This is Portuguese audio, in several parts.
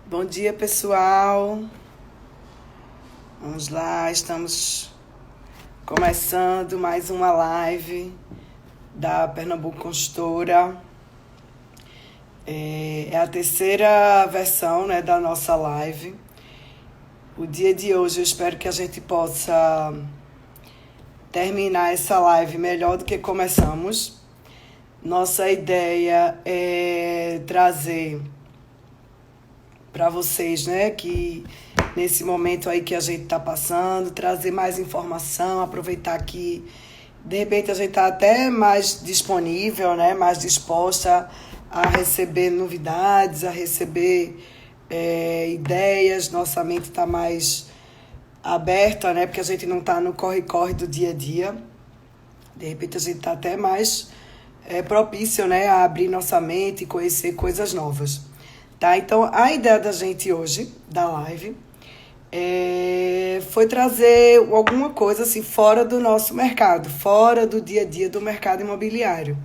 Bom dia, pessoal. Vamos lá, estamos começando mais uma live da Pernambuco Consultora. É a terceira versão, né, da nossa live. O dia de hoje eu espero que a gente possa terminar essa live melhor do que começamos. Nossa ideia é trazer para vocês, né, que nesse momento aí que a gente está passando, trazer mais informação, aproveitar que de repente a gente está até mais disponível, né, mais disposta a receber novidades, a receber ideias, nossa mente está mais aberta, né, porque a gente não está no corre-corre do dia a dia. De repente a gente está até mais propício, né, a abrir nossa mente e conhecer coisas novas. Tá? Então, a ideia da gente hoje, da live, foi trazer alguma coisa assim fora do nosso mercado, fora do dia a dia do mercado imobiliário.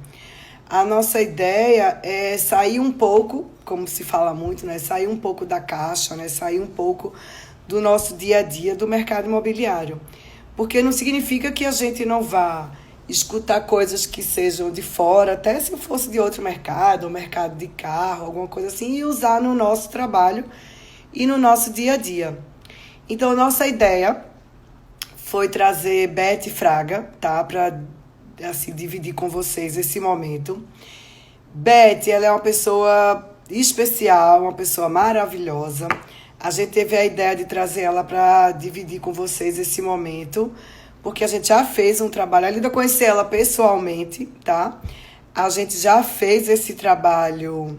A nossa ideia é sair um pouco, como se fala muito, né? Sair um pouco da caixa, né? Sair um pouco do nosso dia a dia do mercado imobiliário. Porque não significa que a gente não vá escutar coisas que sejam de fora, até se fosse de outro mercado, ou mercado de carro, alguma coisa assim, e usar no nosso trabalho e no nosso dia a dia. Então, nossa ideia foi trazer Beth Fraga, tá? Para assim, dividir com vocês esse momento. Beth, ela é uma pessoa especial, uma pessoa maravilhosa. A gente teve a ideia de trazer ela para dividir com vocês esse momento, porque a gente já fez um trabalho, além de eu conhecer ela pessoalmente, tá? A gente já fez esse trabalho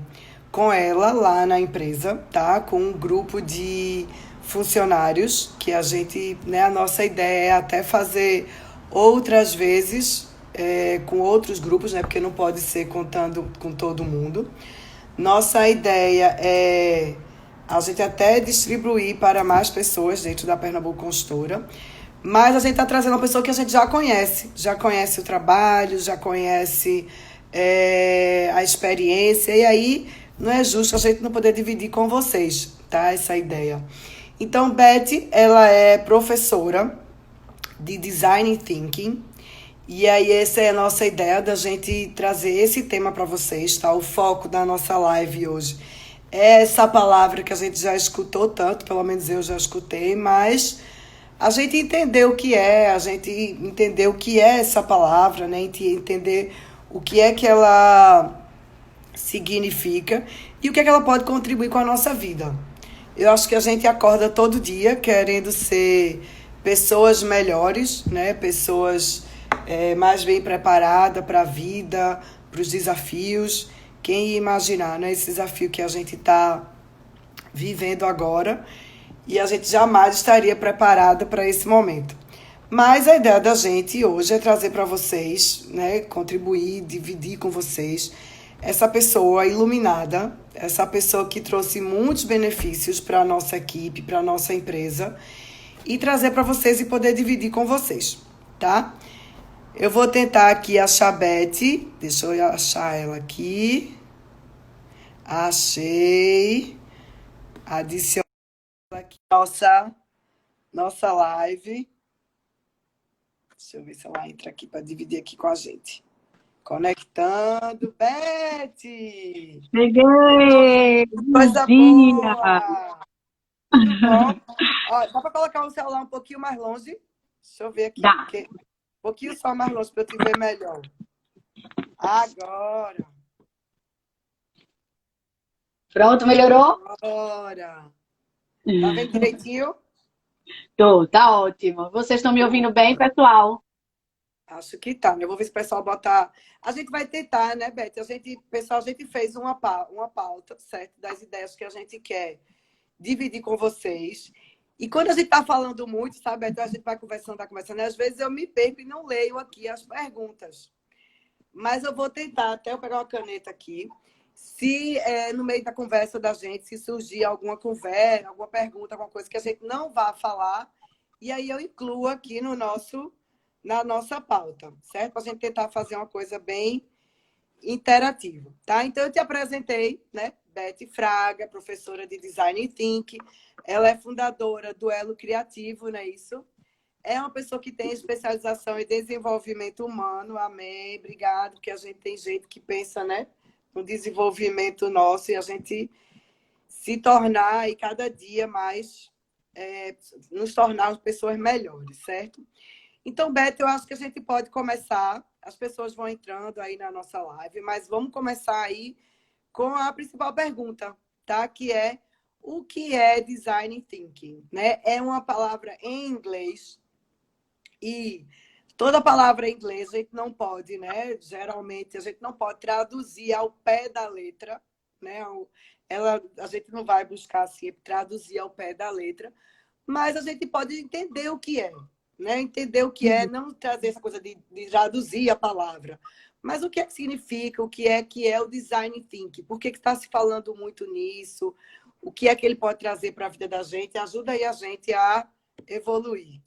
com ela lá na empresa, tá? Com um grupo de funcionários que a gente, né? A nossa ideia é até fazer outras vezes com outros grupos, né? Porque não pode ser contando com todo mundo. Nossa ideia é a gente até distribuir para mais pessoas dentro da Pernambuco Consultora. Mas a gente está trazendo uma pessoa que a gente já conhece o trabalho, já conhece a experiência, e aí não é justo a gente não poder dividir com vocês, tá? Essa ideia. Então, Beth, ela é professora de Design Thinking, e aí essa é a nossa ideia da gente trazer esse tema para vocês, tá? O foco da nossa live hoje é essa palavra que a gente já escutou tanto, pelo menos eu já escutei, mas a gente entender o que é, a gente entender o que é essa palavra, né? Entender o que é que ela significa e o que é que ela pode contribuir com a nossa vida. Eu acho que a gente acorda todo dia querendo ser pessoas melhores, né? Pessoas mais bem preparadas para a vida, para os desafios. Quem ia imaginar, né? Esse desafio que a gente está vivendo agora, e a gente jamais estaria preparada para esse momento. Mas a ideia da gente hoje é trazer para vocês, né, contribuir, dividir com vocês essa pessoa iluminada, essa pessoa que trouxe muitos benefícios para a nossa equipe, para a nossa empresa, e trazer para vocês e poder dividir com vocês, tá? Eu vou tentar aqui achar a Beth, deixa eu achar ela aqui. Achei. Adicionar aqui nossa live. Deixa eu ver se ela entra aqui para dividir aqui com a gente. Conectando. Beth! Cheguei! Bom Coisa dia! boa! Tudo bom? Ó, dá para colocar o celular um pouquinho mais longe? Deixa eu ver aqui. Dá. Um pouquinho só mais longe para eu te ver melhor. Agora. Pronto, melhorou? Agora. Tá vendo direitinho? Tô, tá ótimo. Vocês estão me ouvindo bem, pessoal? Acho que tá. Eu vou ver se o pessoal botar. A gente vai tentar, né, Beth? Pessoal, a gente fez uma pauta, certo? Das ideias que a gente quer dividir com vocês. E quando a gente está falando muito, sabe, Beth? A gente vai conversando. E às vezes eu me perco e não leio aqui as perguntas. Mas eu vou tentar, até eu pegar uma caneta aqui. Se no meio da conversa da gente, se surgir alguma conversa, alguma pergunta, alguma coisa que a gente não vá falar, e aí eu incluo aqui na nossa pauta, certo? Para a gente tentar fazer uma coisa bem interativa, tá? Então, eu te apresentei, né? Beth Fraga, professora de Design Thinking. Ela é fundadora do Elo Criativo, não é isso? É uma pessoa que tem especialização em desenvolvimento humano. Amém. Obrigado, porque a gente tem gente que pensa, né, no desenvolvimento nosso e a gente se tornar e cada dia mais nos tornar pessoas melhores, certo? Então, Beth, eu acho que a gente pode começar. As pessoas vão entrando aí na nossa live, mas vamos começar aí com a principal pergunta, tá? Que é o que é Design Thinking, né? É uma palavra em inglês e toda palavra em inglês a gente não pode, né? Geralmente a gente não pode traduzir ao pé da letra, né? A gente não vai buscar assim, traduzir ao pé da letra, mas a gente pode entender o que é, né? Entender o que é, não trazer essa coisa de traduzir a palavra, mas o que é que significa, o que é o Design Thinking, por que está se falando muito nisso, o que é que ele pode trazer para a vida da gente, ajuda aí a gente a evoluir.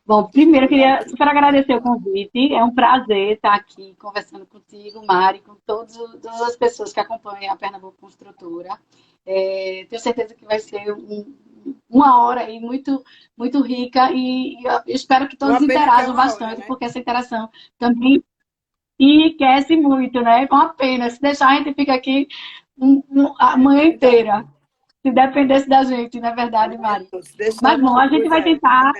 Bom, primeiro eu queria super agradecer o convite. É um prazer estar aqui conversando contigo, Mari, com todas as pessoas que acompanham a Pernambuco Construtora. Tenho certeza que vai ser uma hora aí muito, muito rica e eu espero que todos interajam bastante, hora, né? Porque essa interação também enriquece muito, né? Com a pena. Se deixar, a gente fica aqui a manhã inteira. Se dependesse da gente, não é verdade, Mari? Mas bom, a gente vai tentar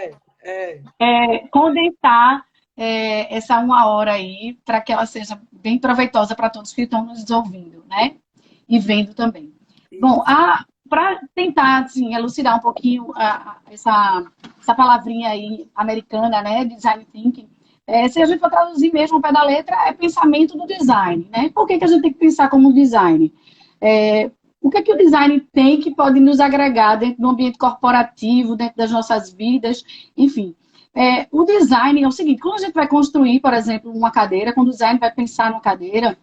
condensar essa uma hora aí para que ela seja bem proveitosa para todos que estão nos ouvindo, né? E vendo também. Isso. Bom, para tentar assim, elucidar um pouquinho essa palavrinha aí americana, né? Design Thinking. Se a gente for traduzir mesmo ao pé da letra, é pensamento do design, né? Por que a gente tem que pensar como design? O que o design tem que pode nos agregar dentro do ambiente corporativo, dentro das nossas vidas, enfim. O design é o seguinte, quando a gente vai construir, por exemplo, uma cadeira, quando o design vai pensar numa cadeira,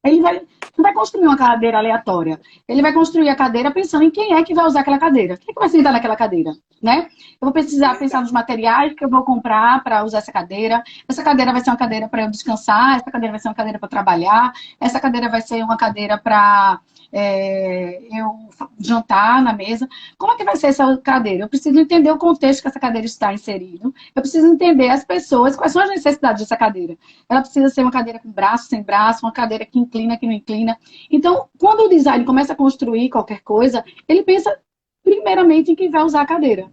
ele não vai construir uma cadeira aleatória. Ele vai construir a cadeira pensando em quem é que vai usar aquela cadeira. Quem é que vai sentar naquela cadeira, né? Eu vou precisar pensar nos materiais que eu vou comprar para usar essa cadeira. Essa cadeira vai ser uma cadeira para eu descansar, essa cadeira vai ser uma cadeira para trabalhar, essa cadeira vai ser uma cadeira para eu jantar na mesa. Como é que vai ser essa cadeira? Eu preciso entender o contexto que essa cadeira está inserido. Eu preciso entender as pessoas, quais são as necessidades dessa cadeira. Ela precisa ser uma cadeira com braço, sem braço, uma cadeira que inclina, que não inclina. Então, quando o design começa a construir qualquer coisa, ele pensa primeiramente em quem vai usar a cadeira.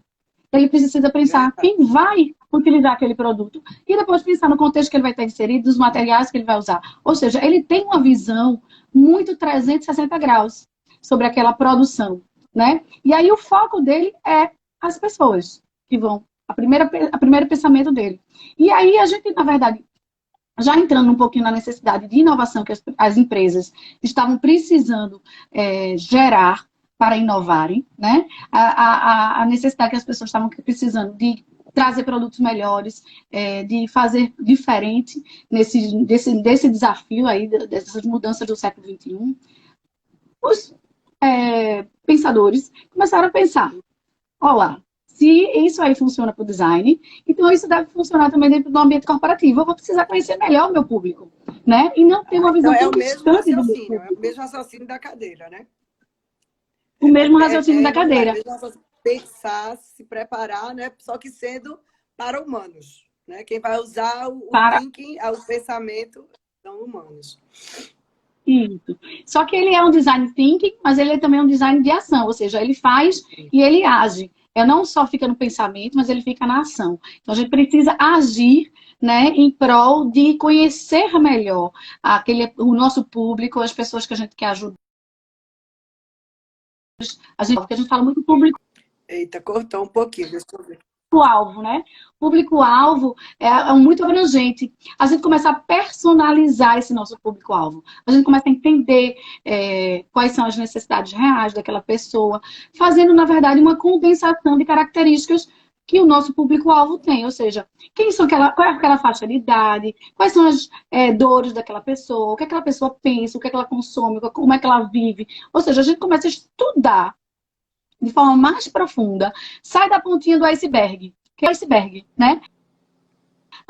Ele precisa pensar quem vai utilizar aquele produto e depois pensar no contexto que ele vai estar inserido, dos materiais que ele vai usar. Ou seja, ele tem uma visão muito 360 graus sobre aquela produção, né? E aí o foco dele é as pessoas que vão, a primeiro pensamento dele. E aí a gente, na verdade, já entrando um pouquinho na necessidade de inovação que as empresas estavam precisando gerar para inovarem, né? A necessidade que as pessoas estavam precisando de trazer produtos melhores, de fazer diferente desse desafio aí, dessas mudanças do século XXI. Os pensadores começaram a pensar, olá, se isso aí funciona para o design, então isso deve funcionar também dentro do ambiente corporativo. Eu vou precisar conhecer melhor o meu público, né? E não ter uma visão tão distante do meu público. É o mesmo raciocínio da cadeira, né? O mesmo raciocínio da cadeira. Pensar, se preparar, né? Só que sendo para humanos, né? Quem vai usar o thinking, o pensamento, são humanos. Isso. Só que ele é um design thinking, mas ele é também um design de ação, ou seja, ele faz e ele age. Não só fica no pensamento, mas ele fica na ação. Então a gente precisa agir, né, em prol de conhecer melhor o nosso público, as pessoas que a gente quer ajudar. Porque a gente fala muito público. Eita, cortou um pouquinho, deixa eu ver. Público-alvo, né? Público-alvo é muito abrangente. A gente começa a personalizar esse nosso público-alvo. A gente começa a entender quais são as necessidades reais daquela pessoa, fazendo, na verdade, uma condensação de características que o nosso público-alvo tem. Ou seja, qual é aquela faixa de idade, quais são as dores daquela pessoa, o que aquela pessoa pensa, o que ela consome, como é que ela vive. Ou seja, a gente começa a estudar de forma mais profunda, sai da pontinha do iceberg, que é o iceberg, né?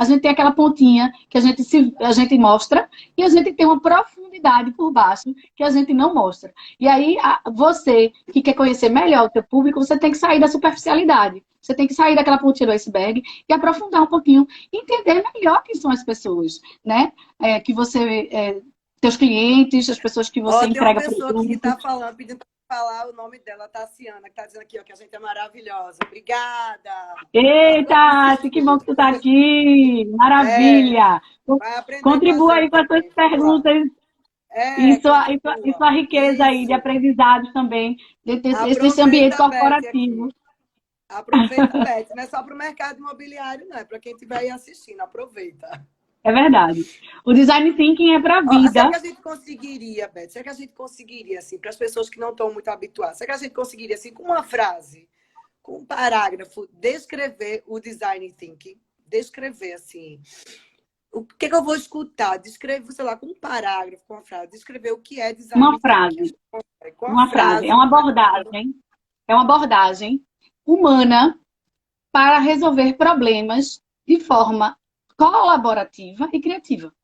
A gente tem aquela pontinha que a gente mostra e a gente tem uma profundidade por baixo que a gente não mostra. E aí, você que quer conhecer melhor o teu público, você tem que sair da superficialidade. Você tem que sair daquela pontinha do iceberg e aprofundar um pouquinho, entender melhor quem são as pessoas, né? Que você, teus clientes, as pessoas que você entrega produto. Tem uma pessoa que produto. está falando, pedindo para falar o nome dela, Tassiana, que está dizendo aqui, ó, que a gente é maravilhosa. Obrigada! Eita, que bom que tu tá aqui! Maravilha! Vai aprender Contribua aí com as suas também. perguntas e sua riqueza aí de aprendizados também, desse ambiente corporativo. Aproveita, Beth. Não é só para o mercado imobiliário, não. É para quem estiver aí assistindo. Aproveita. É verdade. O design thinking é para a vida. Será que a gente conseguiria, Beth? Será que a gente conseguiria, assim, para as pessoas que não estão muito habituadas, será que a gente conseguiria, assim, com uma frase, com um parágrafo, descrever o design thinking? Descrever, assim, o que eu vou escutar? Descrever, sei lá, com um parágrafo, com uma frase, descrever o que é design uma thinking. Frase. Uma frase. É uma abordagem. É uma abordagem humana para resolver problemas de forma colaborativa e criativa.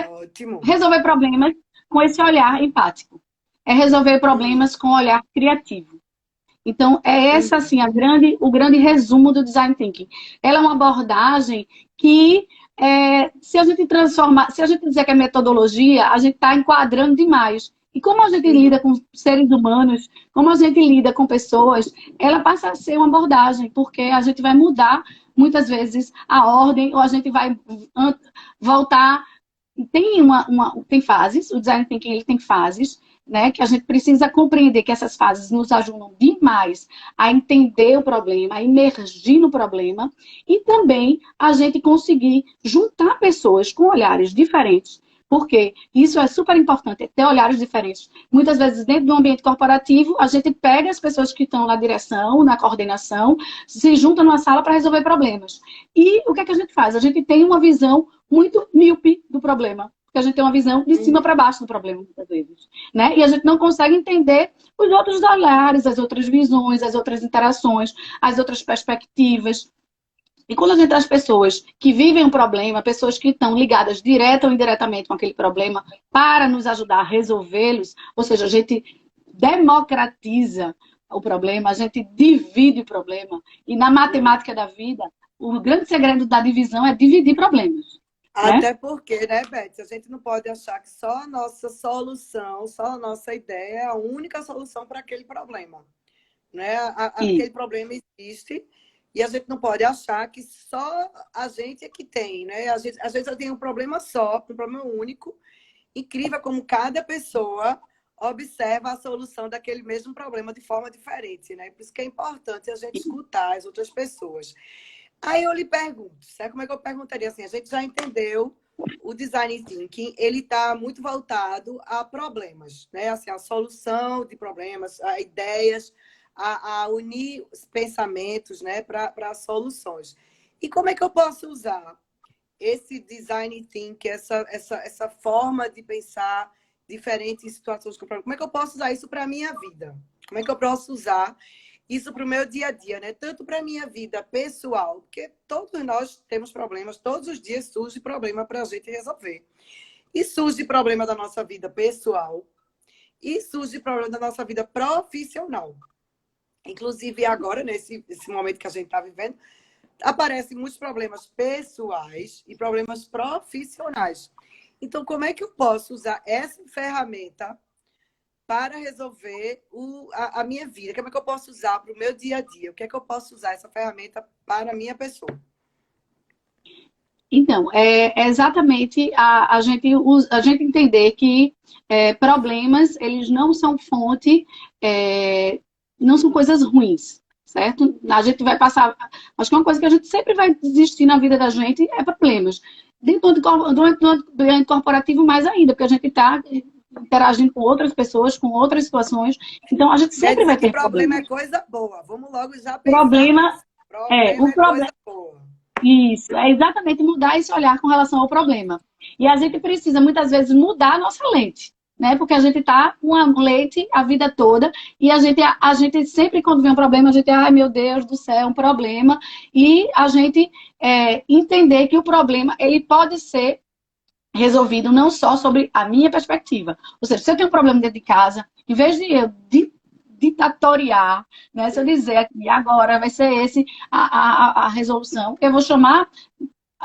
Ótimo. Resolver problemas com esse olhar empático. É resolver problemas com olhar criativo. Então, é essa, assim, o grande resumo do Design Thinking. Ela é uma abordagem que, se a gente dizer que é metodologia, a gente está enquadrando demais. E como a gente lida com seres humanos, como a gente lida com pessoas, ela passa a ser uma abordagem, porque a gente vai mudar, muitas vezes, a ordem, ou a gente vai voltar. Tem fases, o Design Thinking ele tem fases, né, que a gente precisa compreender que essas fases nos ajudam demais a entender o problema, a imergir no problema, e também a gente conseguir juntar pessoas com olhares diferentes. Porque isso é super importante, ter olhares diferentes. Muitas vezes, dentro do ambiente corporativo, a gente pega as pessoas que estão na direção, na coordenação, se junta numa sala para resolver problemas. E o que é que a gente faz? A gente tem uma visão muito míope do problema. Porque a gente tem uma visão de cima para baixo do problema, muitas vezes. Né? E a gente não consegue entender os outros olhares, as outras visões, as outras interações, as outras perspectivas. E quando a gente traz pessoas que vivem um problema, pessoas que estão ligadas direta ou indiretamente com aquele problema, para nos ajudar a resolvê-los, ou seja, a gente democratiza o problema, a gente divide o problema. E na matemática da vida, o grande segredo da divisão é dividir problemas. Até porque, né, Beth, a gente não pode achar que só a nossa solução, só a nossa ideia é a única solução para aquele problema. Né? Aquele problema existe. E a gente não pode achar que só a gente é que tem, né? Às vezes eu tenho um problema só, um problema único. Incrível como cada pessoa observa a solução daquele mesmo problema de forma diferente, né? Por isso que é importante a gente escutar as outras pessoas. Aí eu lhe pergunto, sabe como é que eu perguntaria assim? A gente já entendeu o Design Thinking, ele está muito voltado a problemas, né? Assim, a solução de problemas, a ideias, a unir os pensamentos, né, para soluções. E como é que eu posso usar esse design thinking, essa forma de pensar diferente em situações com problema? Como é que eu posso usar isso para a minha vida? Como é que eu posso usar isso para o meu dia a dia, né? Tanto para a minha vida pessoal, porque todos nós temos problemas, todos os dias surge problema para a gente resolver. E surge problema da nossa vida pessoal e surge problema da nossa vida profissional. Inclusive, agora, nesse momento que a gente está vivendo, aparecem muitos problemas pessoais e problemas profissionais. Então, como é que eu posso usar essa ferramenta para resolver a minha vida? Como é que eu posso usar para o meu dia a dia? O que é que eu posso usar essa ferramenta para a minha pessoa? Então, é exatamente a gente entender que problemas, eles não são fonte... não são coisas ruins, certo? A gente vai passar... Acho que uma coisa que a gente sempre vai existir na vida da gente é problemas. Dentro do ambiente corporativo, mais ainda, porque a gente está interagindo com outras pessoas, com outras situações. Então, a gente sempre vai ter problema. problemas. É coisa boa. Vamos logo já pensar. Problema é coisa boa. Isso, é exatamente mudar esse olhar com relação ao problema. E a gente precisa, muitas vezes, mudar a nossa lente. né? Porque a gente tá com a leite a vida toda e a gente sempre, quando vem um problema, a gente, ai meu Deus do céu, um problema. E a gente entender que o problema, ele pode ser resolvido não só sobre a minha perspectiva. Ou seja, se eu tenho um problema dentro de casa, em vez de eu ditatoriar, né? Se eu dizer que agora vai ser esse a resolução, eu vou chamar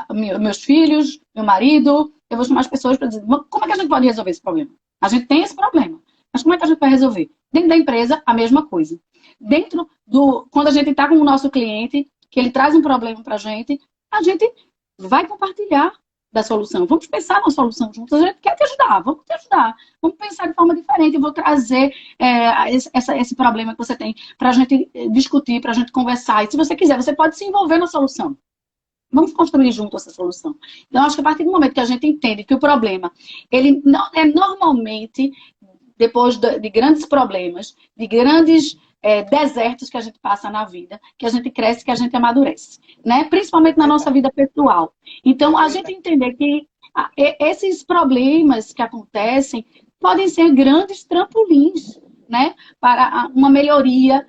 meus filhos, meu marido, eu vou chamar as pessoas para dizer, como é que a gente pode resolver esse problema? A gente tem esse problema, mas como é que a gente vai resolver? Dentro da empresa, a mesma coisa. Quando a gente está com o nosso cliente, que ele traz um problema para a gente vai compartilhar da solução. Vamos pensar na solução juntos. A gente quer te ajudar, vamos te ajudar. Vamos pensar de forma diferente. Eu vou trazer esse problema que você tem para a gente discutir, para a gente conversar. E se você quiser, você pode se envolver na solução. Vamos construir junto essa solução. Então, acho que a partir do momento que a gente entende que o problema, ele não é normalmente, depois de grandes problemas, de grandes desertos que a gente passa na vida, que a gente cresce, que a gente amadurece, né? Principalmente na nossa vida pessoal. Então, a gente entender que esses problemas que acontecem podem ser grandes trampolins, né? Para uma melhoria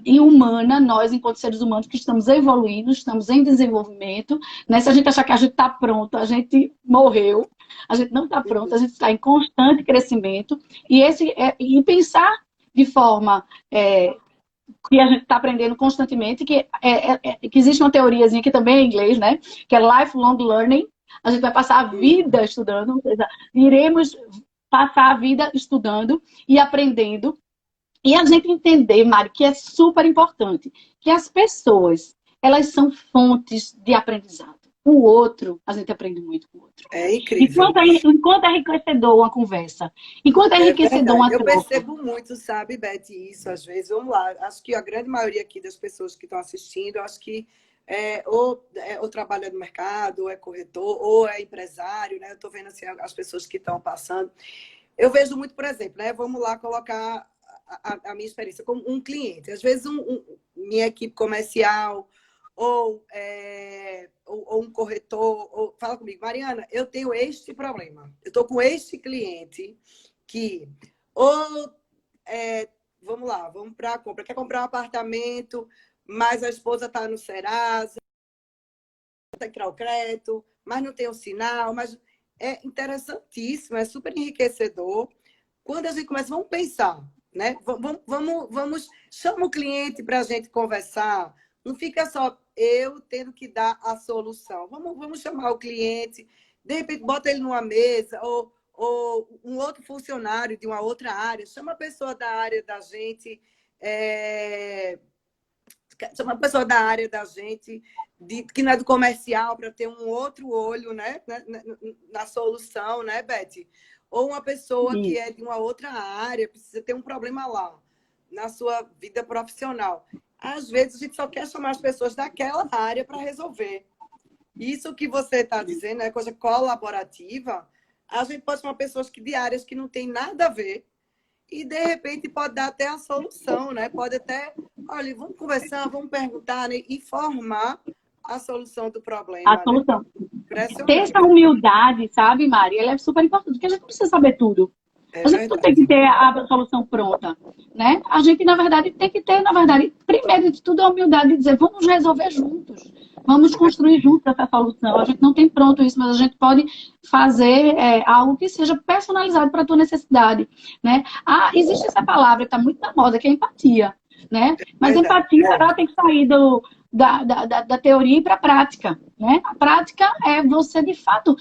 humana, nós, enquanto seres humanos, que estamos evoluindo, estamos em desenvolvimento, né? Se a gente achar que a gente está pronto, a gente morreu, a gente não está pronto, a gente está em constante crescimento, e pensar de forma que a gente está aprendendo constantemente, que existe uma teoriazinha que também é em inglês, né? Que é lifelong learning. A gente vai passar a vida estudando, ou seja, iremos passar a vida estudando e aprendendo. E a gente entender, Mari, que é super importante, que as pessoas, elas são fontes de aprendizado. O outro, a gente aprende muito com o outro. É incrível. Enquanto é enriquecedor uma conversa, enquanto é enriquecedor uma troca. Eu percebo muito, sabe, Beth, isso às vezes. Vamos lá, acho que a grande maioria aqui das pessoas que estão assistindo, acho que ou trabalha no mercado, ou é corretor, ou é empresário, né? Eu estou vendo assim, as pessoas que estão passando. Eu vejo muito, por exemplo, né? Vamos lá colocar a minha experiência como um cliente. Às vezes, minha equipe comercial ou um corretor fala comigo, Mariana, eu tenho este problema. Eu estou com este cliente que vamos lá, vamos para a compra. Quer comprar um apartamento, mas a esposa está no Serasa, tem que tirar o crédito, mas não tem o sinal. Mas é interessantíssimo, é super enriquecedor. Quando a gente começa, vamos pensar, né? Vamos chama o cliente para a gente conversar. Não fica só eu tendo que dar a solução. Vamos chamar o cliente, de repente bota ele numa mesa, ou um outro funcionário de uma outra área, chama a pessoa da área da gente, chama a pessoa da área da gente, que não é do comercial, para ter um outro olho, né, na solução, né, Beth? Ou uma pessoa que é de uma outra área, precisa ter um problema lá, na sua vida profissional. Às vezes, a gente só quer chamar as pessoas daquela área para resolver. Isso que você está dizendo é coisa colaborativa. A gente pode chamar pessoas de áreas que não tem nada a ver e, de repente, pode dar até a solução, né? Pode até, olha, vamos conversar, vamos perguntar, né? E formar a solução do problema. A solução. Né? Ter essa humildade, sabe, Mari? Ela é super importante, porque a gente não precisa saber tudo. A gente não tem que ter a solução pronta, né? A gente, na verdade, tem que ter, primeiro de tudo, a humildade de dizer, vamos resolver juntos. Vamos construir juntos essa solução. A gente não tem pronto isso, mas a gente pode fazer algo que seja personalizado para a tua necessidade, né? Existe essa palavra que está muito na moda, que é empatia, né? Mas empatia, ela tem que sair da teoria e para a prática, né? A prática é você, de fato,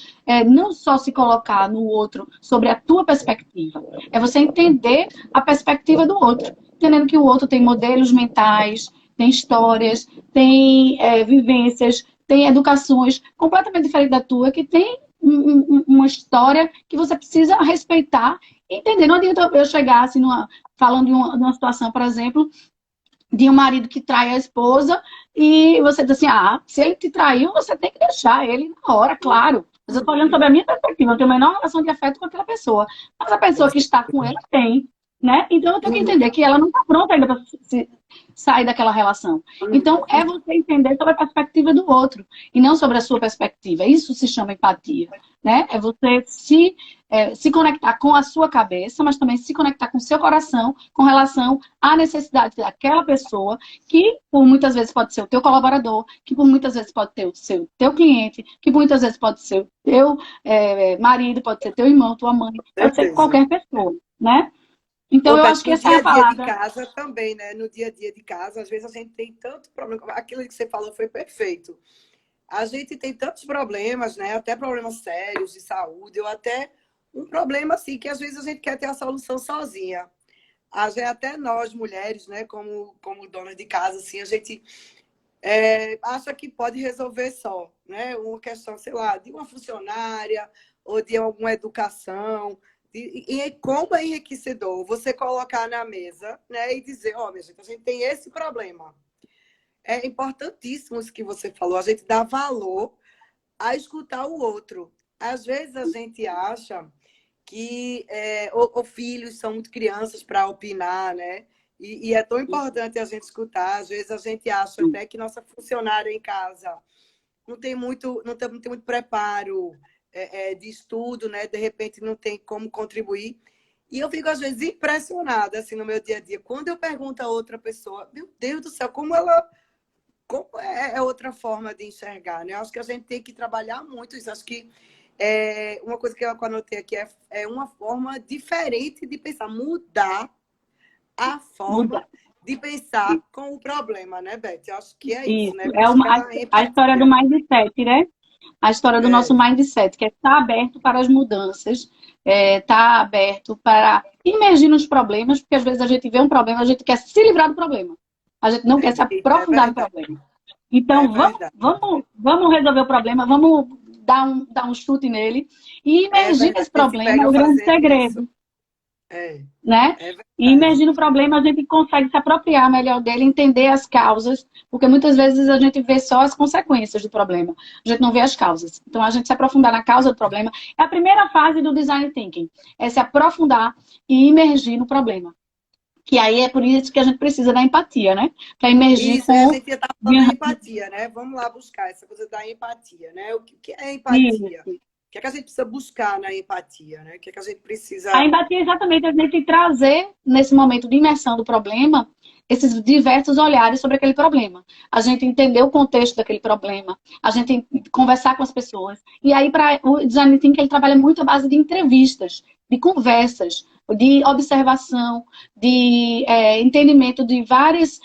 não só se colocar no outro sobre a tua perspectiva, é você entender a perspectiva do outro, entendendo que o outro tem modelos mentais, tem histórias, tem vivências, tem educações completamente diferentes da tua, que tem uma história que você precisa respeitar e entender. Não adianta eu chegar assim, falando de uma situação, por exemplo, de um marido que trai a esposa e você diz assim, se ele te traiu, você tem que deixar ele na hora, claro. Mas eu estou olhando sobre a minha perspectiva, eu tenho a menor relação de afeto com aquela pessoa. Mas a pessoa que está com ele tem, né? Então eu tenho que entender que ela não está pronta ainda para sair daquela relação. Então é você entender sobre a perspectiva do outro e não sobre a sua perspectiva. Isso se chama empatia, né? É você se se conectar com a sua cabeça, mas também se conectar com o seu coração com relação à necessidade daquela pessoa, que por muitas vezes pode ser o teu colaborador, que por muitas vezes pode ser o teu cliente, que por muitas vezes pode ser o teu marido, pode ser teu irmão, tua mãe, pode ser Certeza. qualquer pessoa, né? Então, eu acho que essa é a No dia a dia de palavra. casa também, né? No dia a dia de casa, às vezes a gente tem tanto problema. Aquilo que você falou foi perfeito. A gente tem tantos problemas, né? Até problemas sérios de saúde, ou até um problema assim que às vezes a gente quer ter a solução sozinha. Até nós, mulheres, né? Como donas de casa, assim, a gente acha que pode resolver só, né? Uma questão, sei lá, de uma funcionária ou de alguma educação. E como é enriquecedor você colocar na mesa, né? E dizer, ó, minha gente, a gente tem esse problema. É importantíssimo isso que você falou, a gente dá valor a escutar o outro. Às vezes a gente acha que ou filhos são muito crianças para opinar, né? E é tão importante a gente escutar. Às vezes a gente acha até que nossa funcionária em casa não tem muito preparo de estudo, né? De repente não tem como contribuir. E eu fico, às vezes, impressionada assim, no meu dia a dia. Quando eu pergunto a outra pessoa, meu Deus do céu, como é outra forma de enxergar, né? Eu acho que a gente tem que trabalhar muito isso. Acho que uma coisa que eu anotei aqui é uma forma diferente de pensar, mudar a forma de pensar com o problema, né, Beth? Eu acho que é isso, né? Isso. É Buscar a história do empatia. mindset, né? A história do nosso mindset, que é estar aberto para as mudanças, estar aberto para imergir nos problemas, porque às vezes a gente vê um problema, a gente quer se livrar do problema. A gente não quer se aprofundar no problema. Então, vamos resolver o problema, vamos dar um chute nele e imergir nesse problema é o grande segredo. Né? E imergir no problema, a gente consegue se apropriar melhor dele, entender as causas, porque muitas vezes a gente vê só as consequências do problema, a gente não vê as causas. Então, a gente se aprofundar na causa do problema é a primeira fase do design thinking, é se aprofundar e imergir no problema. Que aí é por isso que a gente precisa da empatia, né? Para imergir isso, a gente está falando da empatia, né? Vamos lá buscar essa coisa da empatia, né? O que é empatia? Isso. O que é que a gente precisa buscar na empatia, né? O que é que a gente precisa... A empatia é exatamente a gente trazer, nesse momento de imersão do problema, esses diversos olhares sobre aquele problema. A gente entender o contexto daquele problema, a gente conversar com as pessoas. E aí, o design thinking, ele trabalha muito à base de entrevistas, de conversas, de observação, de entendimento de várias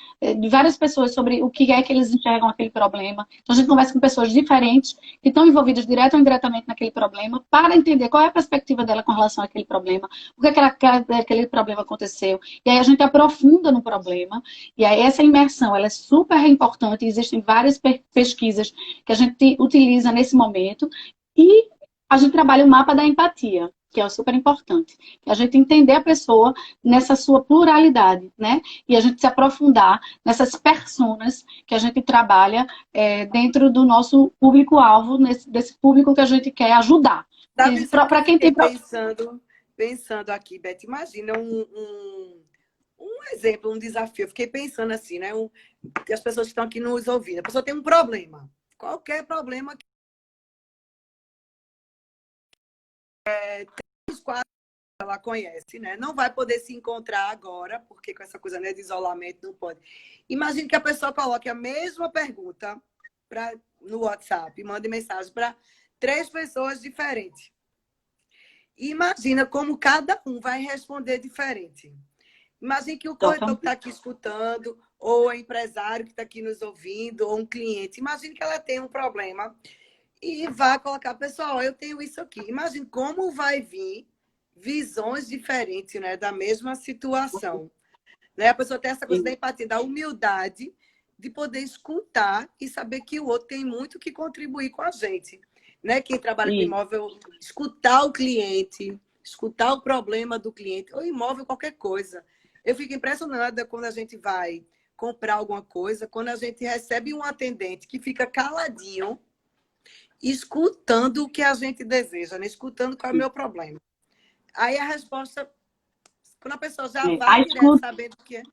pessoas sobre o que é que eles enxergam aquele problema. Então, a gente conversa com pessoas diferentes que estão envolvidas direto ou indiretamente naquele problema para entender qual é a perspectiva dela com relação àquele problema, o que é que ela quer aquele problema aconteceu. E aí a gente aprofunda no problema. E aí essa imersão, ela é super importante. Existem várias pesquisas que a gente utiliza nesse momento. E a gente trabalha o mapa da empatia, que é super importante. A gente entender a pessoa nessa sua pluralidade, né? E a gente se aprofundar nessas personas que a gente trabalha dentro do nosso público-alvo, desse público que a gente quer ajudar. Para quem tem... Pensando aqui, Beth, imagina um exemplo, um desafio. Eu fiquei pensando assim, né? Que as pessoas que estão aqui nos ouvindo. A pessoa tem um problema. Qualquer problema que ela conhece, né? Não vai poder se encontrar agora, porque com essa coisa, né, de isolamento não pode. Imagine que a pessoa coloque a mesma pergunta no WhatsApp, mande mensagem para 3 pessoas diferentes. Imagina como cada um vai responder diferente. Imagine que o corretor que está aqui escutando, ou o empresário que está aqui nos ouvindo, ou um cliente, imagine que ela tem um problema e vai colocar, pessoal, eu tenho isso aqui. Imagine como vai vir visões diferentes, né, da mesma situação. Né? A pessoa tem essa coisa da empatia, da humildade de poder escutar e saber que o outro tem muito que contribuir com a gente. Né? Quem trabalha com imóvel, escutar o cliente, escutar o problema do cliente, ou imóvel, qualquer coisa. Eu fico impressionada quando a gente vai comprar alguma coisa, quando a gente recebe um atendente que fica caladinho, escutando o que a gente deseja, né? Escutando qual é o meu problema. Aí a resposta, quando a pessoa já vai direto sabendo o que é.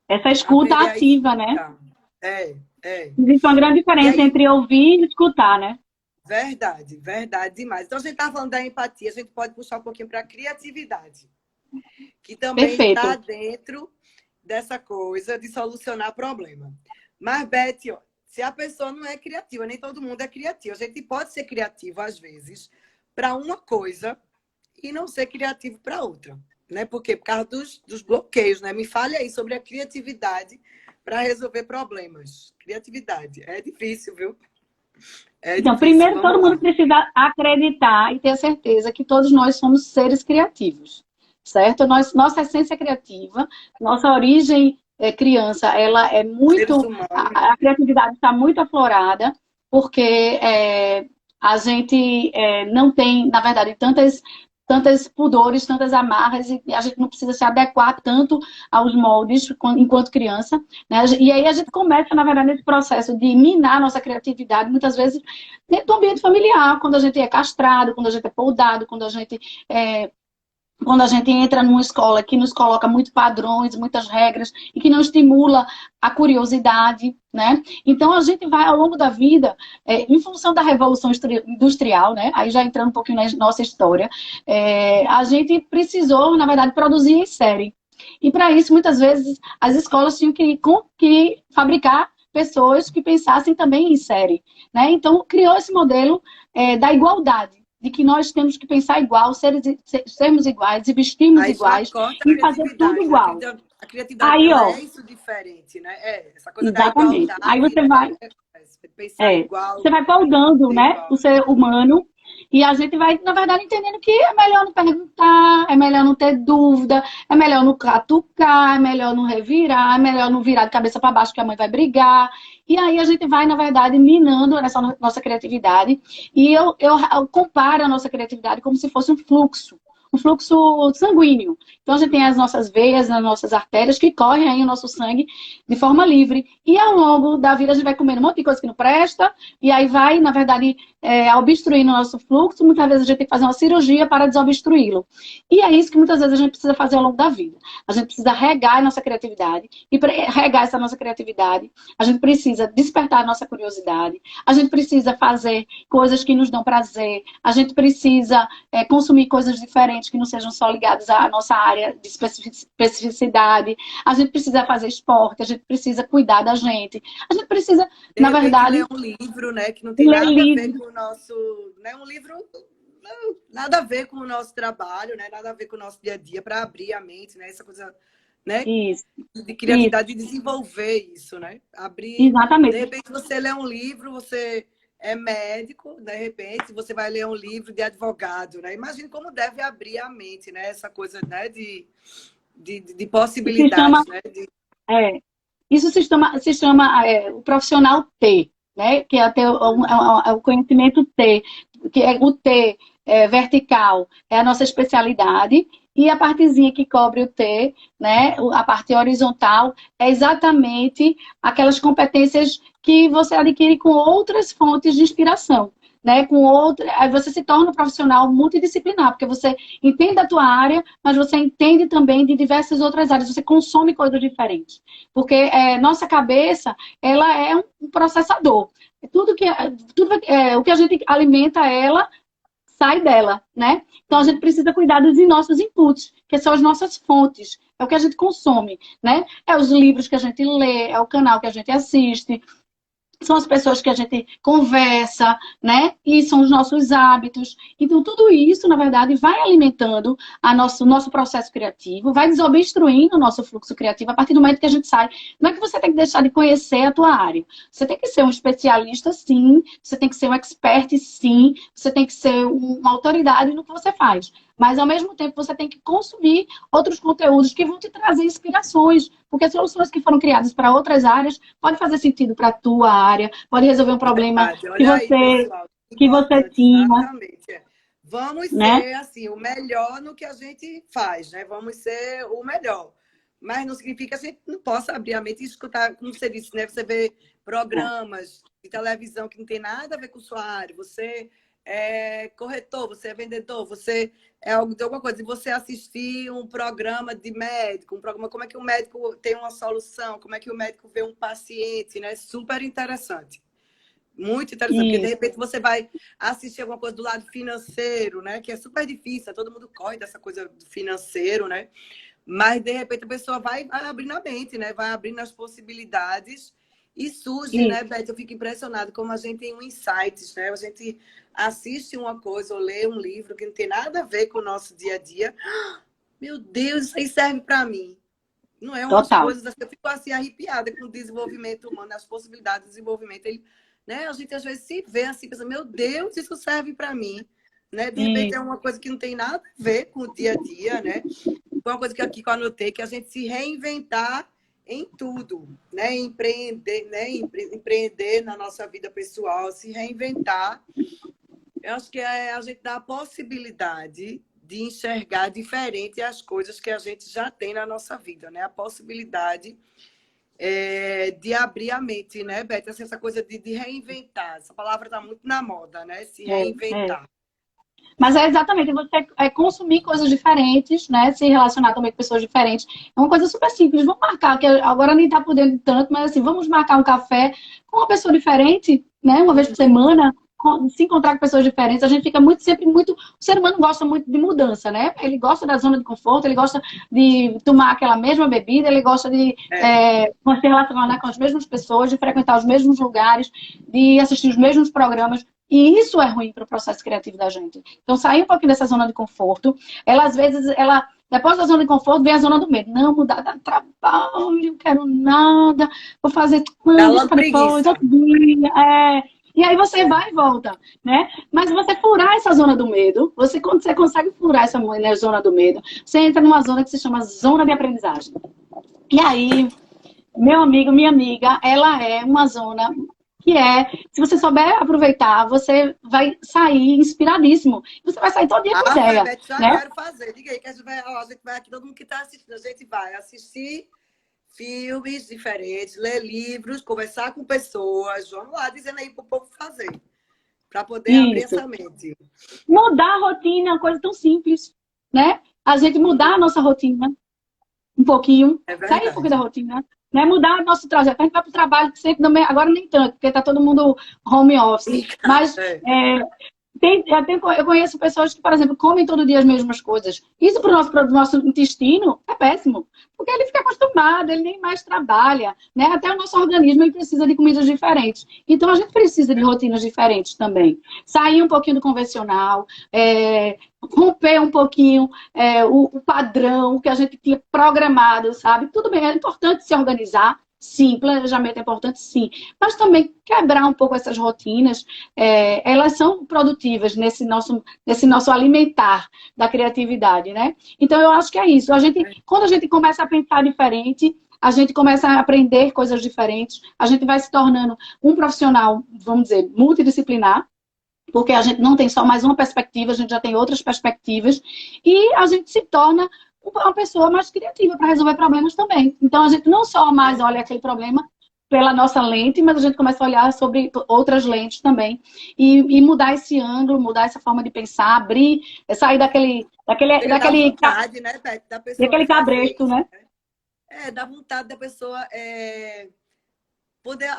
Essa escuta ativa, né? É. Existe uma grande diferença entre ouvir e escutar, né? Verdade, verdade demais. Então, a gente está falando da empatia, a gente pode puxar um pouquinho para a criatividade, que também está Perfeito. dentro dessa coisa de solucionar problema. Mas, Beth, ó, se a pessoa não é criativa, nem todo mundo é criativo. A gente pode ser criativo, às vezes, para uma coisa e não ser criativo para outra. Né? Por quê? Por causa dos bloqueios. Né? Me fale aí sobre a criatividade para resolver problemas. Criatividade. É difícil, viu? É Então, difícil. primeiro, todo Vamos mundo lá. precisa acreditar e ter certeza que todos nós somos seres criativos, certo? Nossa essência criativa, nossa origem criança, ela é Seres muito... humanos, né? A criatividade está muito aflorada, porque a gente não tem, na verdade, tantas pudores, tantas amarras, e a gente não precisa se adequar tanto aos moldes enquanto criança, né? E aí a gente começa, na verdade, nesse processo de minar a nossa criatividade, muitas vezes dentro do ambiente familiar, quando a gente é castrado, quando a gente é poldado, é, quando a gente entra numa escola que nos coloca muitos padrões, muitas regras e que não estimula a curiosidade, né? Então a gente vai ao longo da vida, em função da revolução industrial, né? Aí já entrando um pouquinho na nossa história, a gente precisou, na verdade, produzir em série. E para isso, muitas vezes, as escolas tinham que fabricar pessoas que pensassem também em série, né? Então criou esse modelo da igualdade, de que nós temos que pensar igual, sermos iguais e vestirmos Aí já iguais corta a e fazer tudo criatividade, né? igual. A criatividade, Aí, ela ó, é isso diferente, né? É, essa coisa da exatamente. Aí igualdade, né? Pensar igual, você vai podando, ser né, o igual. ser humano e a gente vai, na verdade, entendendo que é melhor não perguntar, é melhor não ter dúvida, é melhor não catucar, é melhor não revirar, é melhor não virar de cabeça para baixo que a mãe vai brigar. E aí a gente vai, na verdade, minando essa nossa criatividade. E eu comparo a nossa criatividade como se fosse um fluxo sanguíneo. Então a gente tem as nossas veias, as nossas artérias que correm aí o nosso sangue de forma livre. E ao longo da vida a gente vai comendo um monte de coisa que não presta, e aí vai, na verdade, obstruindo o nosso fluxo. Muitas vezes a gente tem que fazer uma cirurgia para desobstruí-lo. E é isso que muitas vezes a gente precisa fazer ao longo da vida. A gente precisa regar a nossa criatividade. E para regar essa nossa criatividade, a gente precisa despertar a nossa curiosidade. A gente precisa fazer coisas que nos dão prazer. A gente precisa consumir coisas diferentes que não sejam só ligadas à nossa área de especificidade. A gente precisa fazer esporte, a gente precisa cuidar da gente. A gente precisa, De na repente, ler verdade, um livro, né? Que não tem ler nada a ver livros. com o nosso... Né? Um livro não, nada a ver com o nosso trabalho, né? Nada a ver com o nosso dia a dia, para abrir a mente, né? Essa coisa, né? Isso, De isso, criatividade, de desenvolver isso, né? Abrir... De exatamente. repente, você lê um livro, você é médico, de repente, você vai ler um livro de advogado, né? Imagine como deve abrir a mente, né? Essa coisa, né? De Se chama, possibilidades, né? é, isso se chama o profissional T, né? Que é até o conhecimento T, que é o T vertical, é a nossa especialidade, e a partezinha que cobre o T, né? A parte horizontal, é exatamente aquelas competências que você adquire com outras fontes de inspiração. Né, com outra, aí você se torna um profissional multidisciplinar, porque você entende a tua área, mas você entende também de diversas outras áreas, você consome coisas diferentes. Porque nossa cabeça, ela é um processador. O que a gente alimenta ela, sai dela, né? Então a gente precisa cuidar dos nossos inputs, que são as nossas fontes, é o que a gente consome, né? É os livros que a gente lê, é o canal que a gente assiste, são as pessoas que a gente conversa, né? E são os nossos hábitos. Então, tudo isso, na verdade, vai alimentando o nosso processo criativo, vai desobstruindo o nosso fluxo criativo a partir do momento que a gente sai. Não é que você tem que deixar de conhecer a tua área. Você tem que ser um especialista, sim. Você tem que ser um expert, sim. Você tem que ser uma autoridade no que você faz. Mas, ao mesmo tempo, você tem que consumir outros conteúdos que vão te trazer inspirações. Porque as soluções que foram criadas para outras áreas podem fazer sentido para a tua área, pode resolver um problema Verdade. Olha aí, pessoal. que você Importante, tinha, exatamente. Vamos né? ser assim, o melhor no que a gente faz, né? Vamos ser o melhor. Mas não significa que a gente não possa abrir a mente e escutar, como você disse, né? Você vê programas de televisão que não tem nada a ver com sua área. Você é corretor, você é vendedor, você é algo de alguma coisa. E você assistir um programa de médico, um programa como é que o médico tem uma solução, como é que o médico vê um paciente, né? Super interessante. Muito interessante, porque de repente você vai assistir alguma coisa do lado financeiro, né? Que é super difícil, todo mundo corre dessa coisa do financeiro, né? Mas de repente a pessoa vai abrindo a mente, né? Vai abrindo as possibilidades e surge, né, Isso. Beth? Eu fico impressionado como a gente tem um insights, né? A gente assiste uma coisa ou lê um livro que não tem nada a ver com o nosso dia a dia. Meu Deus, isso aí serve para mim. Não é umas Total. coisas assim, eu fico assim arrepiada com o desenvolvimento humano, as possibilidades de desenvolvimento. Ele, né, a gente às vezes se vê assim, pensa, meu Deus, isso serve para mim. Né? De repente é uma coisa que não tem nada a ver com o dia a dia, né? Foi uma coisa que aqui que eu anotei, que a gente se reinventar em tudo, né? Empreender, né? Empreender na nossa vida pessoal, se reinventar. Eu acho que a gente dá a possibilidade de enxergar diferente as coisas que a gente já tem na nossa vida, né? A possibilidade de abrir a mente, né, Beth? Assim, essa coisa de reinventar. Essa palavra está muito na moda, né? Se É. reinventar. Mas é exatamente, você consumir coisas diferentes, né? Se relacionar também com pessoas diferentes. É uma coisa super simples. Vamos marcar, que agora nem tá podendo tanto, mas assim, vamos marcar um café com uma pessoa diferente, né? Uma vez por semana, se encontrar com pessoas diferentes. A gente fica sempre muito. O ser humano gosta muito de mudança, né? Ele gosta da zona de conforto, ele gosta de tomar aquela mesma bebida, ele gosta de se relacionar com as mesmas pessoas, de frequentar os mesmos lugares, de assistir os mesmos programas. E isso é ruim para o processo criativo da gente. Então, sair um pouquinho dessa zona de conforto. Ela, às vezes, depois da zona de conforto, vem a zona do medo. Não, mudar dá trabalho, não quero nada, vou fazer deixa para depois, outro dia. E aí você vai e volta, né? Mas você furar essa zona do medo, quando você consegue furar essa zona do medo, você entra numa zona que se chama zona de aprendizagem. E aí, meu amigo, minha amiga, ela é uma zona que se você souber aproveitar, você vai sair inspiradíssimo. Você vai sair todo dia com ideia. Beth, já né? quero fazer. Diga aí que a gente vai aqui, todo mundo que está assistindo, a gente vai assistir filmes diferentes, ler livros, conversar com pessoas. Vamos lá, dizendo aí para o povo fazer, para poder abrir essa mente. Mudar a rotina é uma coisa tão simples, né? A gente mudar a nossa rotina um pouquinho, sair um pouquinho da rotina. Né? Mudar o nosso trajeto. A gente vai para o trabalho sempre, agora nem tanto, porque está todo mundo home office. Mas eu conheço pessoas que, por exemplo, comem todo dia as mesmas coisas. Isso para o nosso intestino é péssimo, porque ele fica acostumado, ele nem mais trabalha. Né? Até o nosso organismo ele precisa de comidas diferentes. Então, a gente precisa de rotinas diferentes também. Sair um pouquinho do convencional, romper um pouquinho o padrão que a gente tinha programado, sabe? Tudo bem, é importante se organizar. Sim, planejamento é importante, sim. Mas também quebrar um pouco essas rotinas, elas são produtivas nesse nosso alimentar da criatividade, né? Então, eu acho que é isso. Quando a gente começa a pensar diferente, a gente começa a aprender coisas diferentes, a gente vai se tornando um profissional, vamos dizer, multidisciplinar, porque a gente não tem só mais uma perspectiva, a gente já tem outras perspectivas, e a gente se torna uma pessoa mais criativa para resolver problemas também. Então, a gente não só mais olha aquele problema pela nossa lente, mas a gente começa a olhar sobre outras lentes também. E mudar esse ângulo, mudar essa forma de pensar, abrir, sair daquele vontade, né, Beth, da pessoa daquele cabresto, né? Dá vontade da pessoa poder